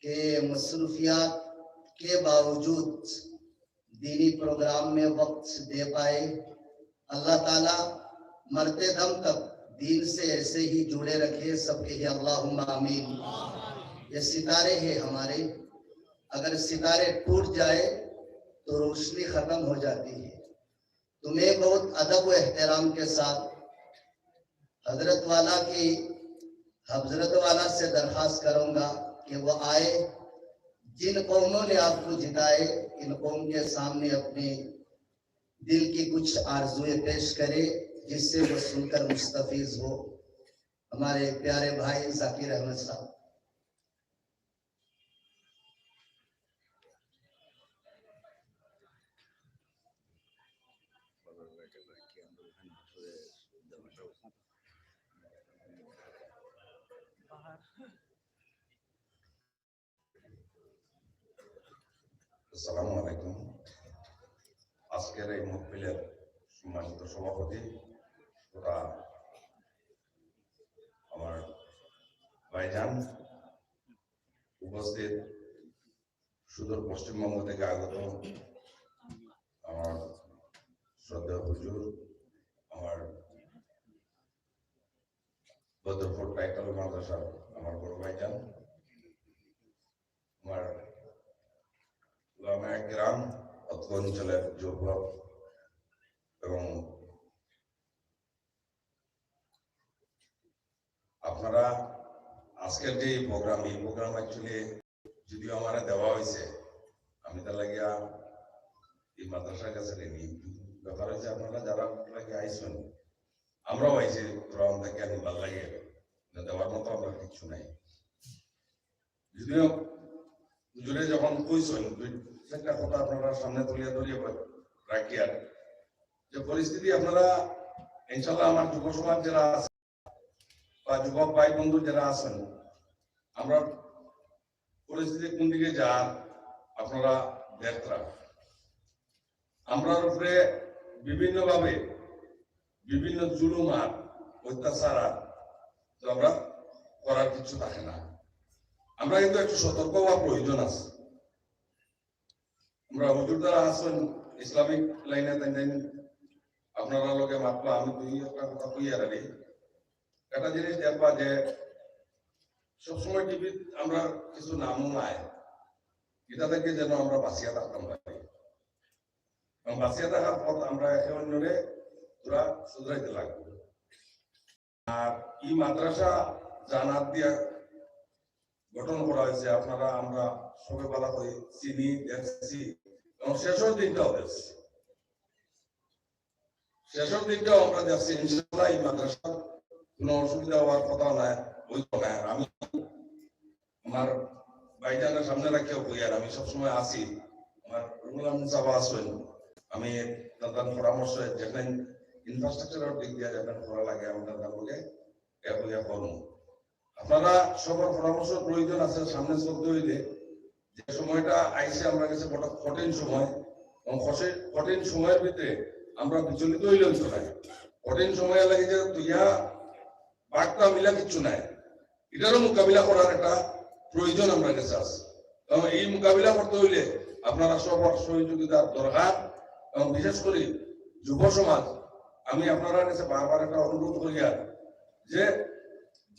कि मसरूफियात के बावजूद दीनी प्रोग्राम में वक्त दे पाए। अल्लाह ताला मरते दम तक दीन से ऐसे ही जुड़े रखे, सबके ही अल्लाहुम्मा आमीन। ये सितारे हैं हमारे, अगर सितारे टूट जाए तो रोशनी खत्म हो जाती है। तो मैं बहुत अदब व एहतराम के साथ हजरत वाला से दरखास्त करूंगा कि वो आए, जिन कौमों ने आपको जिताए इन कौम के सामने अपने दिल की कुछ आरजुएं पेश करे जिससे वो सुनकर मुस्तफीज हो। हमारे प्यारे भाई जाकिर अहमद साहब। আসসালামু আলাইকুম। আজকের এই মাহফিলের সম্মানিত সভাপতি তথা আমার ভাইজান, উপস্থিত সুদূর পশ্চিমবঙ্গ থেকে আগত আমার শ্রদ্ধেয় হুজুর, আমার বদরপুর টাইটাল মাদ্রাসার আমার বড় ভাইজান, আমার গ্রাম অত্র অঞ্চলের যুবক এবং আপনারা আজকের যে প্রোগ্রাম, এই প্রোগ্রাম অ্যাকচুয়ালি যদিও আমার দেওয়া হয়েছে, আমি তার লাগিয়া এই মাদ্রাসার কাছে নেই। ব্যাপার হয়েছে আপনারা যারা লাগে আইসেন, আমরাও আইছি, তোরা আমাদেরকে আমি ভাল লাগে দেওয়ার মতো আমরা কিছু নাই। যদিও হুজুরে যখন কইছেন একটা কথা আপনারা সামনে তুলিয়া ধরিয়ে রাখি, আর যে পরিস্থিতি আপনারা ইনশাল্লাহ আমার যুব সমাজ যারা আছে বা যুবক ভাই বন্ধু যারা আছেন, আমরা পরিস্থিতি কোন দিকে যান আপনারা দেখরা। আমরার উপরে বিভিন্নভাবে বিভিন্ন জুলুম আর অত্যাচার তো আমরা করার কিছু থাকে না। আমরা কিন্তু একটু সতর্ক হওয়া প্রয়োজন আছে। আমরা হুজুর দ্বারা আছেন ইসলামিক লাইনে, তাই আপনারা লোকে মাতবা আমি দুই একটা কথা কইয়া রাখি। একটা জিনিস দেখবা যে সবসময় টিভি আমরা কিছু নামও নাই, এটা থেকে যেন আমরা বাঁচিয়া থাকতাম পারি, এবং বাঁচিয়া থাকার পথ আমরা একে অন্যরে পুরা শুধরাইতে লাগবে। আর এই মাদ্রাসা জানাত দিয়া গঠন করা হয়েছে, আপনারা আমরা সবে বলা হয়ে চিনি দেখছি, এবং শেষের দিনটাও দেখছি, শেষের দিনটাও আমরা দেখছি। ইনশাআল্লাহ এই মাদ্রাসা কোনো অসুবিধা হওয়ার কথা নাই, হইতো না। আমি আমার ভাইজানের সামনে রাখিও কই, আর আমি সবসময় আসি, আমার রুমুলাম সাহেব আসেন, আমি তাদের পরামর্শ যেখানে ইনফ্রাস্ট্রাকচারের দিক দিয়ে যেখানে করা লাগে আমি তাদের বলে কইয়া করবো। আপনারা সবার পরামর্শ প্রয়োজন আছে। সামনে চলতে হইলে যে সময়টা আইসে আমরা কাছে কঠিন সময়, এবং কঠিন সময়ের ভিতরে আমরা বিচলিত হইলেও চলে। কঠিন সময় লাগে যে তুইয়া বার্তা মিলা কিছু নাই, এটারও মোকাবিলা করার একটা প্রয়োজন আমরা কাছে আছে। এবং এই মোকাবিলা করতে হইলে আপনারা সবার সহযোগিতার দরকার। এবং বিশেষ করে যুব সমাজ, আমি আপনারা কাছে বারবার একটা অনুরোধ করি আর যে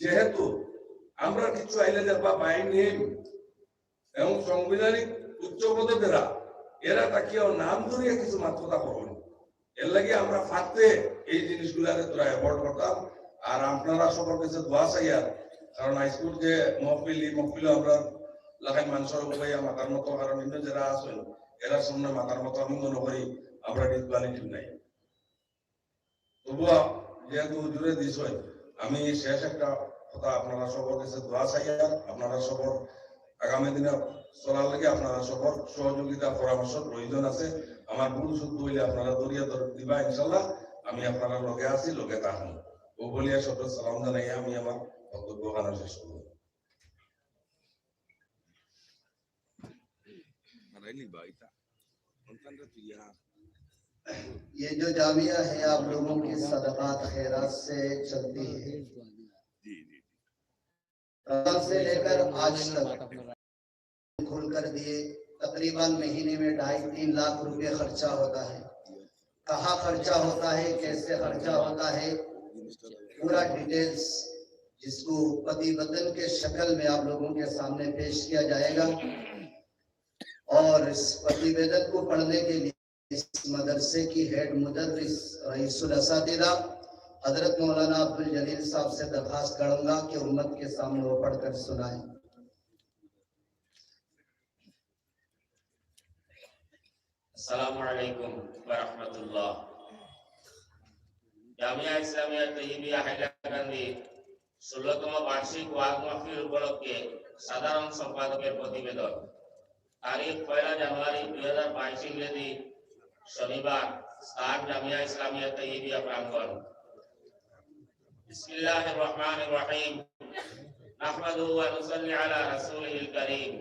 যেহেতু আমরা কিছু আইলে দেখবা বাহিনী এবং সাংবিধানিক উচ্চপদকেরা এরা তাকিয়েও নাম ধরিয়ে কিছু মাত্রতা করবেন, এর লাগে আমরা ফাটতে এই জিনিসগুলাকে তোরা অ্যাভয়েড করতাম। আর আপনারা সবার কাছে দোয়া চাইয়া, কারণ হাইস্কুল যে মহফিল আমরা লাগাই মানুষের উপাইয়া মাতার মতো, কারণ অন্য যারা আছেন এরা সামনে মাতার মতো আমি মনে করি আমরা ডিসবালিটি নাই। তবুয়া যেহেতু জুড়ে দিস আমি শেষ একটা কথা আপনারা সবার কাছে দোয়া চাইয়া, আপনারা সবার আগামী দিনে চলার লাগে আপনারা সবার সহযোগিতা পরামর্শ প্রয়োজন আছে। আমার ভুল শুদ্ধ হইলে আপনারা দরিয়া দিবা ইনশাল্লাহ, আমি আপনারা লগে আছি, লগে থাকুন। ও বলিয়া সব সালাম জানাই আমি আমার বক্তব্য খানা শেষ করব। ये जो जामिया है आप लोगों की सदकात खैरात से चलती है, तब से लेकर आज तक खोल कर दिए तकरीबन महीने में 2.5-3 लाख रुपए खर्चा होता है। कहाँ खर्चा होता है, कैसे खर्चा होता है, पूरा डिटेल्स जिसको प्रतिवेदन के शक्ल में आप लोगों के सामने पेश किया जाएगा। और इस प्रतिवेदन को पढ़ने के लिए इस मदरसे की हेड मुदर्रिस रईसुल असातिज़ा हजरत मौलाना अब्दुल जलील साहब से दरखास्त करूंगा कि उम्मत के सामने वो पढ़कर सुनाएं। अस्सलामु अलैकुम व रहमतुल्लाह। জামিয়া ইসলামিয়া তৈয়িবিয়া হাইলাকান্দি 16তম বার্ষিক ওয়াজ মাহফিল উপলক্ষে সাধারণ সম্পাদকের প্রতিবেদন। তারিখ 1 জানুয়ারি 2022 ইংরেজি শনিবার, স্থান জামিয়া ইসলামিয়া তৈয়িবিয়া প্রাঙ্গণ। বিসমিল্লাহির রহমানির রহিম। নাহমাদুহু ওয়া নুসাল্লি আলা রাসূলিল কারীম।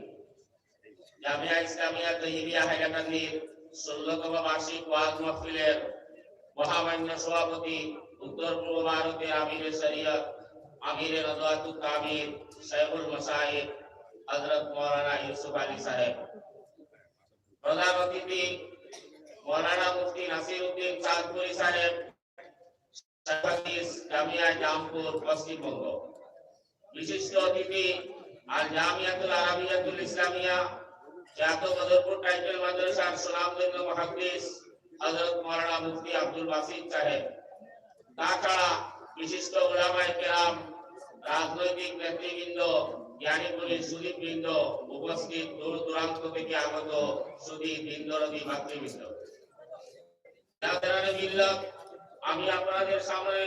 জামিয়া ইসলামিয়া তৈয়িবিয়া হাইলাকান্দির 16তম বার্ষিক ওয়াজ মাহফিলের মহামান্য সভাপতি, উত্তর পূর্ব ভারতের আমিরে শরিয়ত, আমিরে নদওয়াতুত তামির, শাইখুল মাশায়েখ হযরত মাওলানা ইউসুফ আলী সাহেব। প্রধান অতিথি মাওলানা মুফতি নাসির উদ্দিন চাঁদপুরি সাহেব, জামিয়া জামপুর, পশ্চিমবঙ্গ। বিশিষ্ট অতিথি আল জামিয়াতুল আরাবিয়াতুল ইসলামিয়া জাত বদরপুর টাইটেল মাদ্রাসার সুনামধন্য মুহাদ্দিস হযরত মাওলানা মুফতি আব্দুল বাসিত সাহেব। তাছাড়া বিশিষ্ট উলামায়ে কেরাম, রাজনৈতিক নেতৃবৃন্দ, জ্ঞানী পুলিশ সুদীপবৃন্দ, উপস্থিত দূর দূরান্ত থেকে আগত সুদী দিনদরদি ভাতৃবৃন্দ। আমি আপনাদের সামনে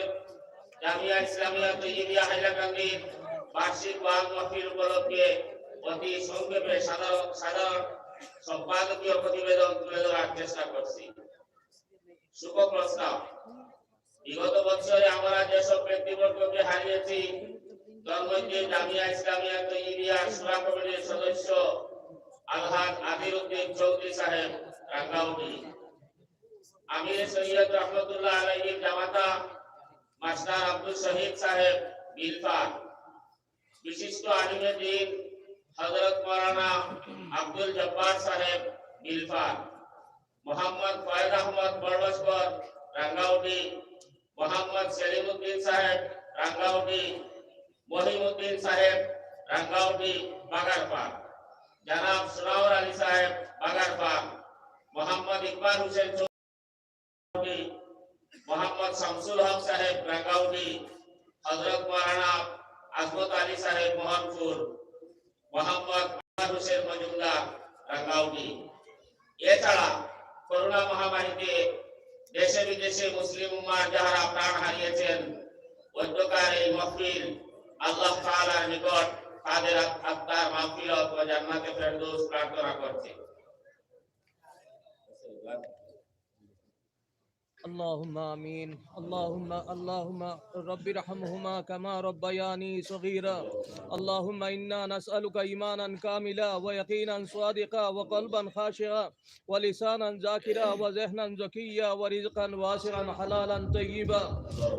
জামিয়া ইসলামিয়া তৈয়িবিয়া হাইলাকান্দির বার্ষিক ওয়াজ মাহফিল উপলক্ষে অতি সংক্ষেপে সাধারণ সম্পাদকীয় প্রতিবেদন তুলে ধরার চেষ্টা করছি। শুভ প্রস্তাব। বিগত বছরে আমরা যেসব ব্যক্তিবর্গকে হারিয়েছি, তার মধ্যে জামিয়া ইসলামিয়া তৈয়িবিয়া শুরা কমিটির সদস্য আলহাজ আদিরউদ্দিন চৌধুরী সাহেব রাঙ্গাউটি, আমির সৈয়দ রহমতুল্লাহ আলাইহির জামাতা মাস্টার আব্দুল শহীদ সাহেব বিলফার, বিশিষ্ট আলিমে দ্বীন হযরত মাওলানা আব্দুল জব্বার সাহেব বিলফার, মোহাম্মদ ফয়েজ আহমদ বড়বস্কর রাঙ্গাউটি, মোহাম্মদ সেলিমউদ্দিন সাহেব রাঙ্গাউটি, মহিমউদ্দিন সাহেব রাঙ্গাউটি বাগারপাড়, জনাব সুনাওর আলী সাহেব বাগারপাড়, মোহাম্মদ ইকবাল হোসেন চৌধুরী, মোহাম্মদ শামসুল হক সাহেব রাঙ্গাউটি, হযরত মাওলানা আহমদ আলী সাহেব মোহনপুর, মোহাম্মদ হোসেন মজুমদার রাঙ্গাউটি। এছাড়া করোনা মহামারীতে দেশে বিদেশে মুসলিম উম্মাহ যারা প্রাণ হারিয়েছেন, মধ্যকার এই মাহফিল আল্লাহ তাআলার নিকট তাদের আত্মার মাগফিরাত ও জান্নাতে ফেরদৌস প্রার্থনা করছে। اللهم آمين. اللهم رب ارحمهما كما ربياني صغيرا. اللهم إنا نسألك إيمانا كاملا ويقينا صادقا وقلبا خاشعا ولسانا ذاكرا وذهنا زكيا ورزقا واسعا حلالا طيبا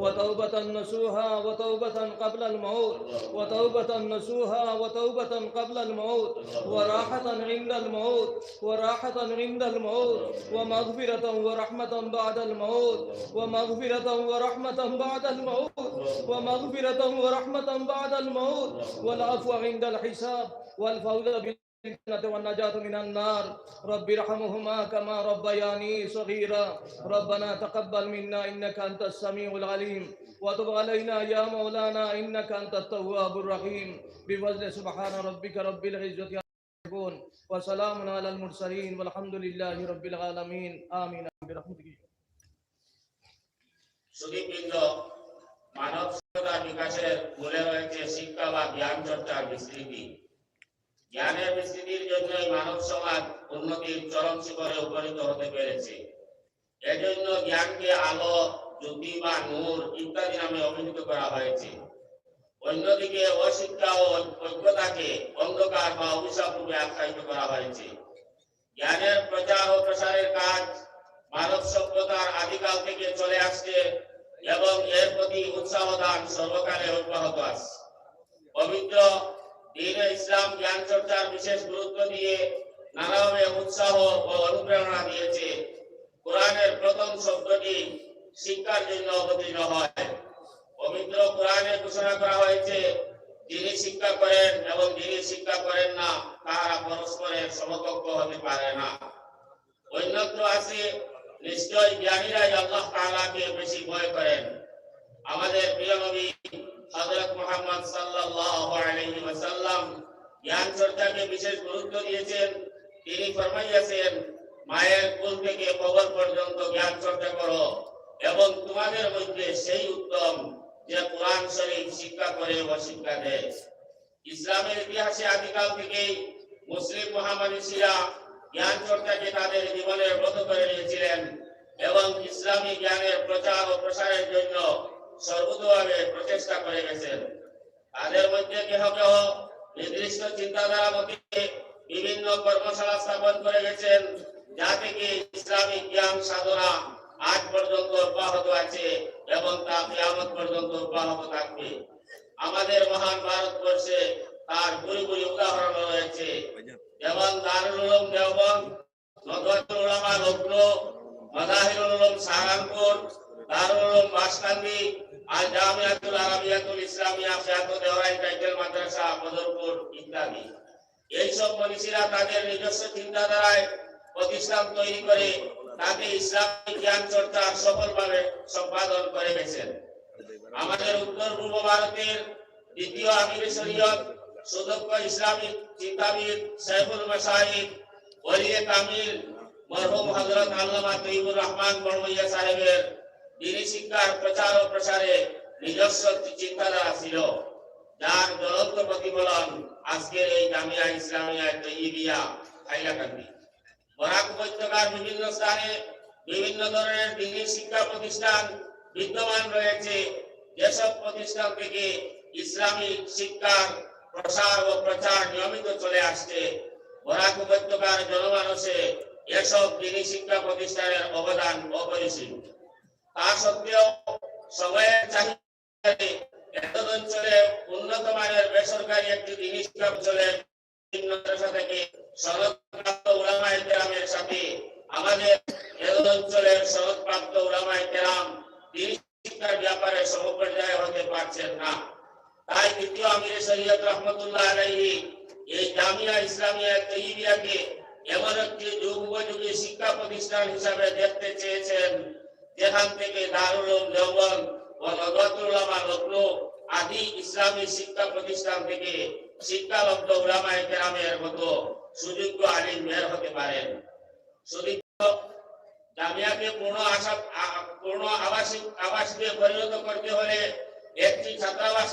وتوبة نصوحا وتوبة قبل الموت وتوبة نصوحا وتوبة قبل الموت وراحة عند الموت وراحة عند الموت ومغفرة ورحمة بعد الموت ومغفرة ورحمة بعد الموت ومغفرة ورحمة بعد الموت والعفو عند الحساب والفوز بالجنة والنجاة من النار. رب ارحمهما كما ربياني صغيرا. ربنا تقبل منا إنك أنت السميع العليم وتب علينا يا مولانا إنك أنت التواب الرحيم. بفضل سبحان ربك رب العزة وسلام على المرسلين والحمد لله رب العالمين آمين برحمتك. সুদীপবৃন্দ, মানব সভ্যতার বিকাশের মূলে রয়েছে শিক্ষা বা জ্ঞান চর্চার বিস্তৃতি। জ্ঞানের বিস্তৃতির জন্যই মানব সমাজ উন্নতির চরম শিখরে উপনীত হতে পেরেছে। এজন্য জ্ঞানকে আলো, জ্যোতি বা নূর ইত্যাদি নামে অভিহিত করা হয়েছে। অন্যদিকে অশিক্ষা ও অজ্ঞতাকে অন্ধকার বা অভিশাপ রূপে আখ্যায়িত করা হয়েছে। জ্ঞানের প্রচার ও প্রসারের কাজ মানব সভ্যতার আদিকাল থেকে চলে আসছে এবং এর প্রতি উৎসাহ দান সর্বকালে অব্যাহত আছে। পবিত্র দ্বীন ইসলাম জ্ঞান চর্চার বিশেষ গুরুত্ব দিয়ে নানাভাবে উৎসাহ ও অনুপ্রেরণা দিয়েছে। কোরআনের প্রথম শব্দটি শিক্ষার জন্য অবতীর্ণ হয়। পবিত্র কোরআনে ঘোষণা করা হয়েছে, যিনি শিক্ষা করেন এবং যিনি শিক্ষা করেন না তারা পরস্পরের সমকক্ষ হতে পারে না। অন্যত্র আছে, নিশ্চয় জ্ঞানীরাই আল্লাহ তাআলাকে বেশি ভয় করেন। আমাদের প্রিয় নবী হযরত মুহাম্মদ সাল্লাল্লাহু আলাইহি ওয়াসাল্লাম জ্ঞান চর্চাকে বিশেষ গুরুত্ব দিয়েছেন। তিনি ফরমাইয়াছেন, মায়ের কোল থেকে কবর পর্যন্ত জ্ঞান চর্চা করো এবং তোমাদের মধ্যে সেই উত্তম যে কোরআন শরীফ শিক্ষা করে ও শিক্ষা দেয়। ইসলামের ইতিহাসে আদিকাল থেকেই মুসলিম মহামনীষীরা জ্ঞান চর্চাকে তাদের জীবনের ব্রত করে নিয়েছিলেন এবং ইসলামী জ্ঞানের প্রচার ও প্রসারের জন্য সর্বতোভাবে প্রচেষ্টা করে গেছেন। তাদের মধ্যে কেহ কেহ নির্দিষ্ট চিন্তাধারা মতে বিভিন্ন কর্মশালা স্থাপন করে গেছেন, যা থেকে ইসলামিক জ্ঞান সাধনা আজ পর্যন্ত অব্যাহত আছে এবং তা কিয়ামত পর্যন্ত অব্যাহত থাকবে। আমাদের মহান ভারতবর্ষে তার পরিপূর্ণ উদাহরণ রয়েছে, যেমন দারুল উলুম দেওবন্দ, নদওয়াতুল উলামা লখনৌ, মাদাহিরুল উলুম সাহারানপুর, দারুল উলুম বাসকান্দি, আল জামিয়াতুল আরাবিয়াতুল ইসলামিয়া ফিয়াত দেওরাই টাইটেল মাদ্রাসা বদরপুর ইত্যাদি। এই সব মনীষীরা তাদের নিজস্ব চিন্তাধারায় প্রতিষ্ঠান তৈরি করে তাকে ইসলামিক জ্ঞান চর্চা সফলভাবে সম্পাদন করে গেছেন। আমাদের উত্তর পূর্ব ভারতের দ্বিতীয় আমির শরীয়ত সুদক্ষ ইসলামিক চিন্তাবিদ সাইফুল মাশাইখ ওলিয়ে কামিল মরহুম হযরত আল্লামা তৈয়বুর রহমান বড়মইয়া সাহেবের দ্বীনি শিক্ষার প্রচার ও প্রসারে নিজস্ব চিন্তাধারা ছিল, যার জ্বলন্ত প্রতিফলন আজকের এই জামিয়া ইসলামিয়া তৈয়বিয়া হাইলাকান্দি। বরাক উপত্যকার বিভিন্ন স্থানে বিভিন্ন ধরনের দ্বীনি শিক্ষা প্রতিষ্ঠান বিদ্যমান রয়েছে। যেসব প্রতিষ্ঠান থেকে ইসলামিক শিক্ষার প্রসার ও প্রচার নিয়মিত চলে আসছে, বরাক উপত্যকার জনমানসে এসব দ্বীনি শিক্ষা প্রতিষ্ঠানের অবদান অপরিসীম। তা সত্ত্বেও সময়ের চাহিদায় এতদ অঞ্চলে উন্নত মানের বেসরকারি একটি দ্বীনি শিক্ষা অঞ্চলের বিভিন্ন মাদ্রাসা থেকে সনদপ্রাপ্ত উলামায়ে কেরামের সাথে আমাদের এতদ অঞ্চলের সনদপ্রাপ্ত উলামায়ে কেরাম দ্বীনি শিক্ষার ব্যাপারে সমপর্যায়ে হতে পারছেন না। তাই দ্বিতীয় আমির শরীয়ত রহমতুল্লাহ আলাইহি এই জামিয়া ইসলামিয়া তৈয়বিয়াকে এমন একটি যুগ উপযোগী শিক্ষা প্রতিষ্ঠান হিসাবে দেখতে চেয়েছেন, যেখান থেকে দারুল উলুম দেওবন্দ ও নদওয়াতুল উলামা লখনৌ আদি ইসলামী শিক্ষা প্রতিষ্ঠান থেকে শিক্ষালব্ধ উলামায়ে কেরামের মতো সুযোগ্য আলিম বের হতে পারেন। জামিয়াকে পূর্ণ আবাসিকে পরিণত করতে হলে একটি ছাত্রাবাস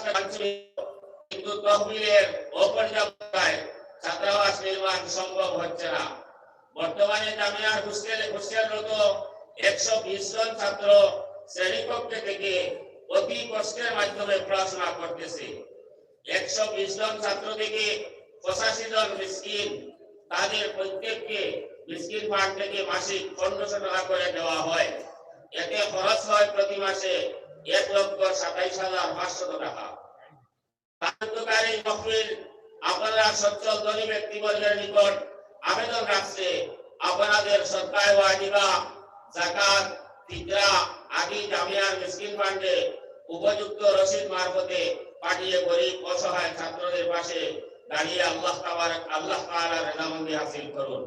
কিন্তু তহবিলের অপর্যাপ্ততায় ছাত্রাবাস নির্মাণ সম্ভব হচ্ছে না। বর্তমানে জামিয়ার হোস্টেলরত 120 জন ছাত্র শ্রেণীকক্ষে থেকে অতি কষ্টের মাধ্যমে পড়াশোনা করতেছে। 120 জন ছাত্র থেকে 85 জন মিসকিন, তাদের প্রত্যেককে মিসকিন ফান্ড থেকে মাসিক 1500 টাকা করে দেওয়া হয়। এতে খরচ হয় প্রতি মাসে 1,27,500 টাকা। তাৎকালী মহফিল আপনারা সচ্ছল ধনী ব্যক্তিবর্গের নিকট আবেদন রাখছে আপনাদের সদকায়ে ওয়াজিবা, যাকাত, ফিতরা আদি জামিয়ার মিসকিন ফান্ডে উপযুক্ত রসিদ মারফতে পাঠিয়ে গরিব অসহায় ছাত্রদের পাশে দাঁড়িয়ে আল্লাহ তাআলার রেজামন্দি হাসিল করুন।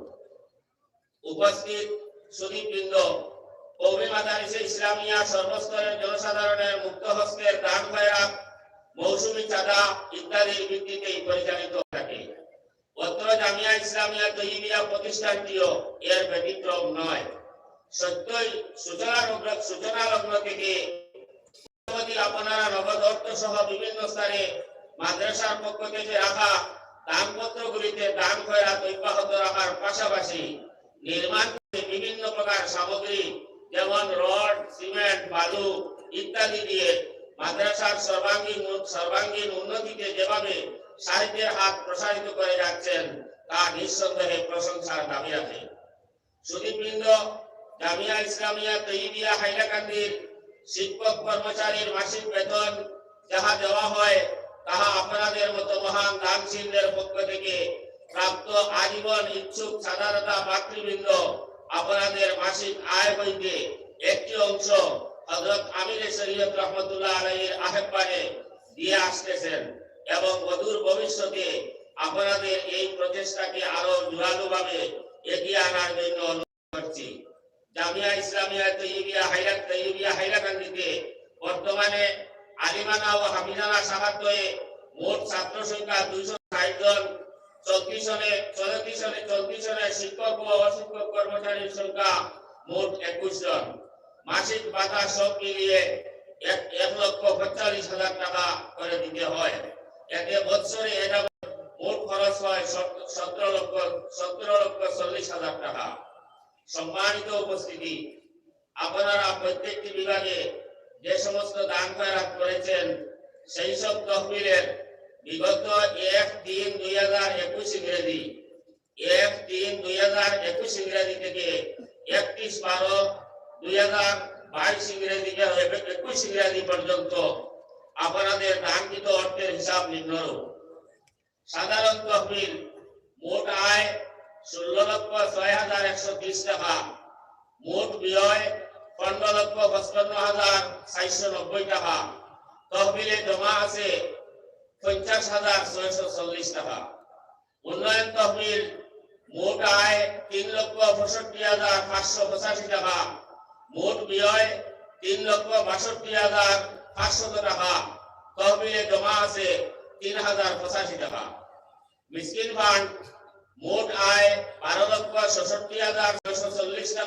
উপস্থিত সুধীবৃন্দ, কওমি মাদারিসে ইসলামিয়া সর্বস্তরের জনসাধারণের মুক্ত হস্তের দান খয়রাত, মৌসুমী চাঁদা ইত্যাদির ভিত্তিতেই পরিচালিত থাকে। অত্র জামিয়া ইসলামিয়া তৈয়বিয়া প্রতিষ্ঠানটিও এর ব্যতিক্রম নয়। সত্যই সূচনা লগ্ন থেকে আপনারা নগদ অর্থ সহ বিভিন্ন স্থানে মাদ্রাসার পক্ষ থেকে রাখা দানপত্রগুলিতে দান খয়রাত অব্যাহত রাখার পাশাপাশি নির্মাণ বিভিন্ন প্রকার সামগ্রী যেমন রড, সিমেন্ট, বালু ইত্যাদি দিয়ে মাদ্রাসার সর্বাঙ্গীন উন্নতিতে যেভাবে সাহিত্যের হাত প্রসারিত করে যাচ্ছেন তা নিঃসন্দেহে প্রশংসার দাবি রাখে। সুধীবৃন্দ, জামিয়া ইসলামিয়া তৈয়বিয়া হাইলাকান্দির শিক্ষক কর্মচারীর মাসিক বেতন যাহা দেওয়া হয় তাহা আপনাদের মতো মহান দানশীলদের পক্ষ থেকে প্রাপ্ত আজীবন ইচ্ছুক সাধারণতা মাতৃবৃন্দ আপনাদের মাসিক আয় হইতে একটি অংশ হযরত আমির শরীয়ত রহমাতুল্লাহ আলাইহির আহ্বানে দিয়ে আসতেছেন এবং অদূর ভবিষ্যতে আপনাদের এই প্রচেষ্টাকে আরো জোরালোভাবে এগিয়ে আনার জন্য অনুরোধ করছি। জামিয়া ইসলামিয়া তৈয়বিয়া হাইলাকান্দিতে বর্তমানে আলিমানা ও হাফিজানা শাখাতে মোট ছাত্র সংখ্যা 260 জন, চলতি সনে শিক্ষক ও অশিক্ষক কর্মচারীর সংখ্যা মোট 21 জন। মাসিক ভাতা সব মিলিয়ে 1,45,000 টাকা করে দিতে হয়। এতে বছরে মোট খরচ হয় 17,40,000 টাকা। সম্মানিত উপস্থিতি, আপনারা প্রত্যেকটি বিভাগে যে সমস্ত দান খয়রাত করেছেন সেই সব তহবিলের বিগত 1/3/2021 ইংরেজি থেকে 31/12/2022 ইংরেজি পর্যন্ত আপনাদের দানকৃত অর্থের হিসাব নিম্নরূপ। সাধারণ তহবিল মোট আয় 16,06,130 টাকা, মোট ব্যয় 15,55,490 টাকা, তহবিলে জমা আছে 50,640 টাকা। উন্নয়ন তহবিল মোট আয় 3,65,585 টাকা, মোট ব্যয় 3,62,500 টাকা, তহবিলে জমা আছে 3,085 টাকা। মিসকিন ফান্ড মোট আয় 12,66,640 টাকা।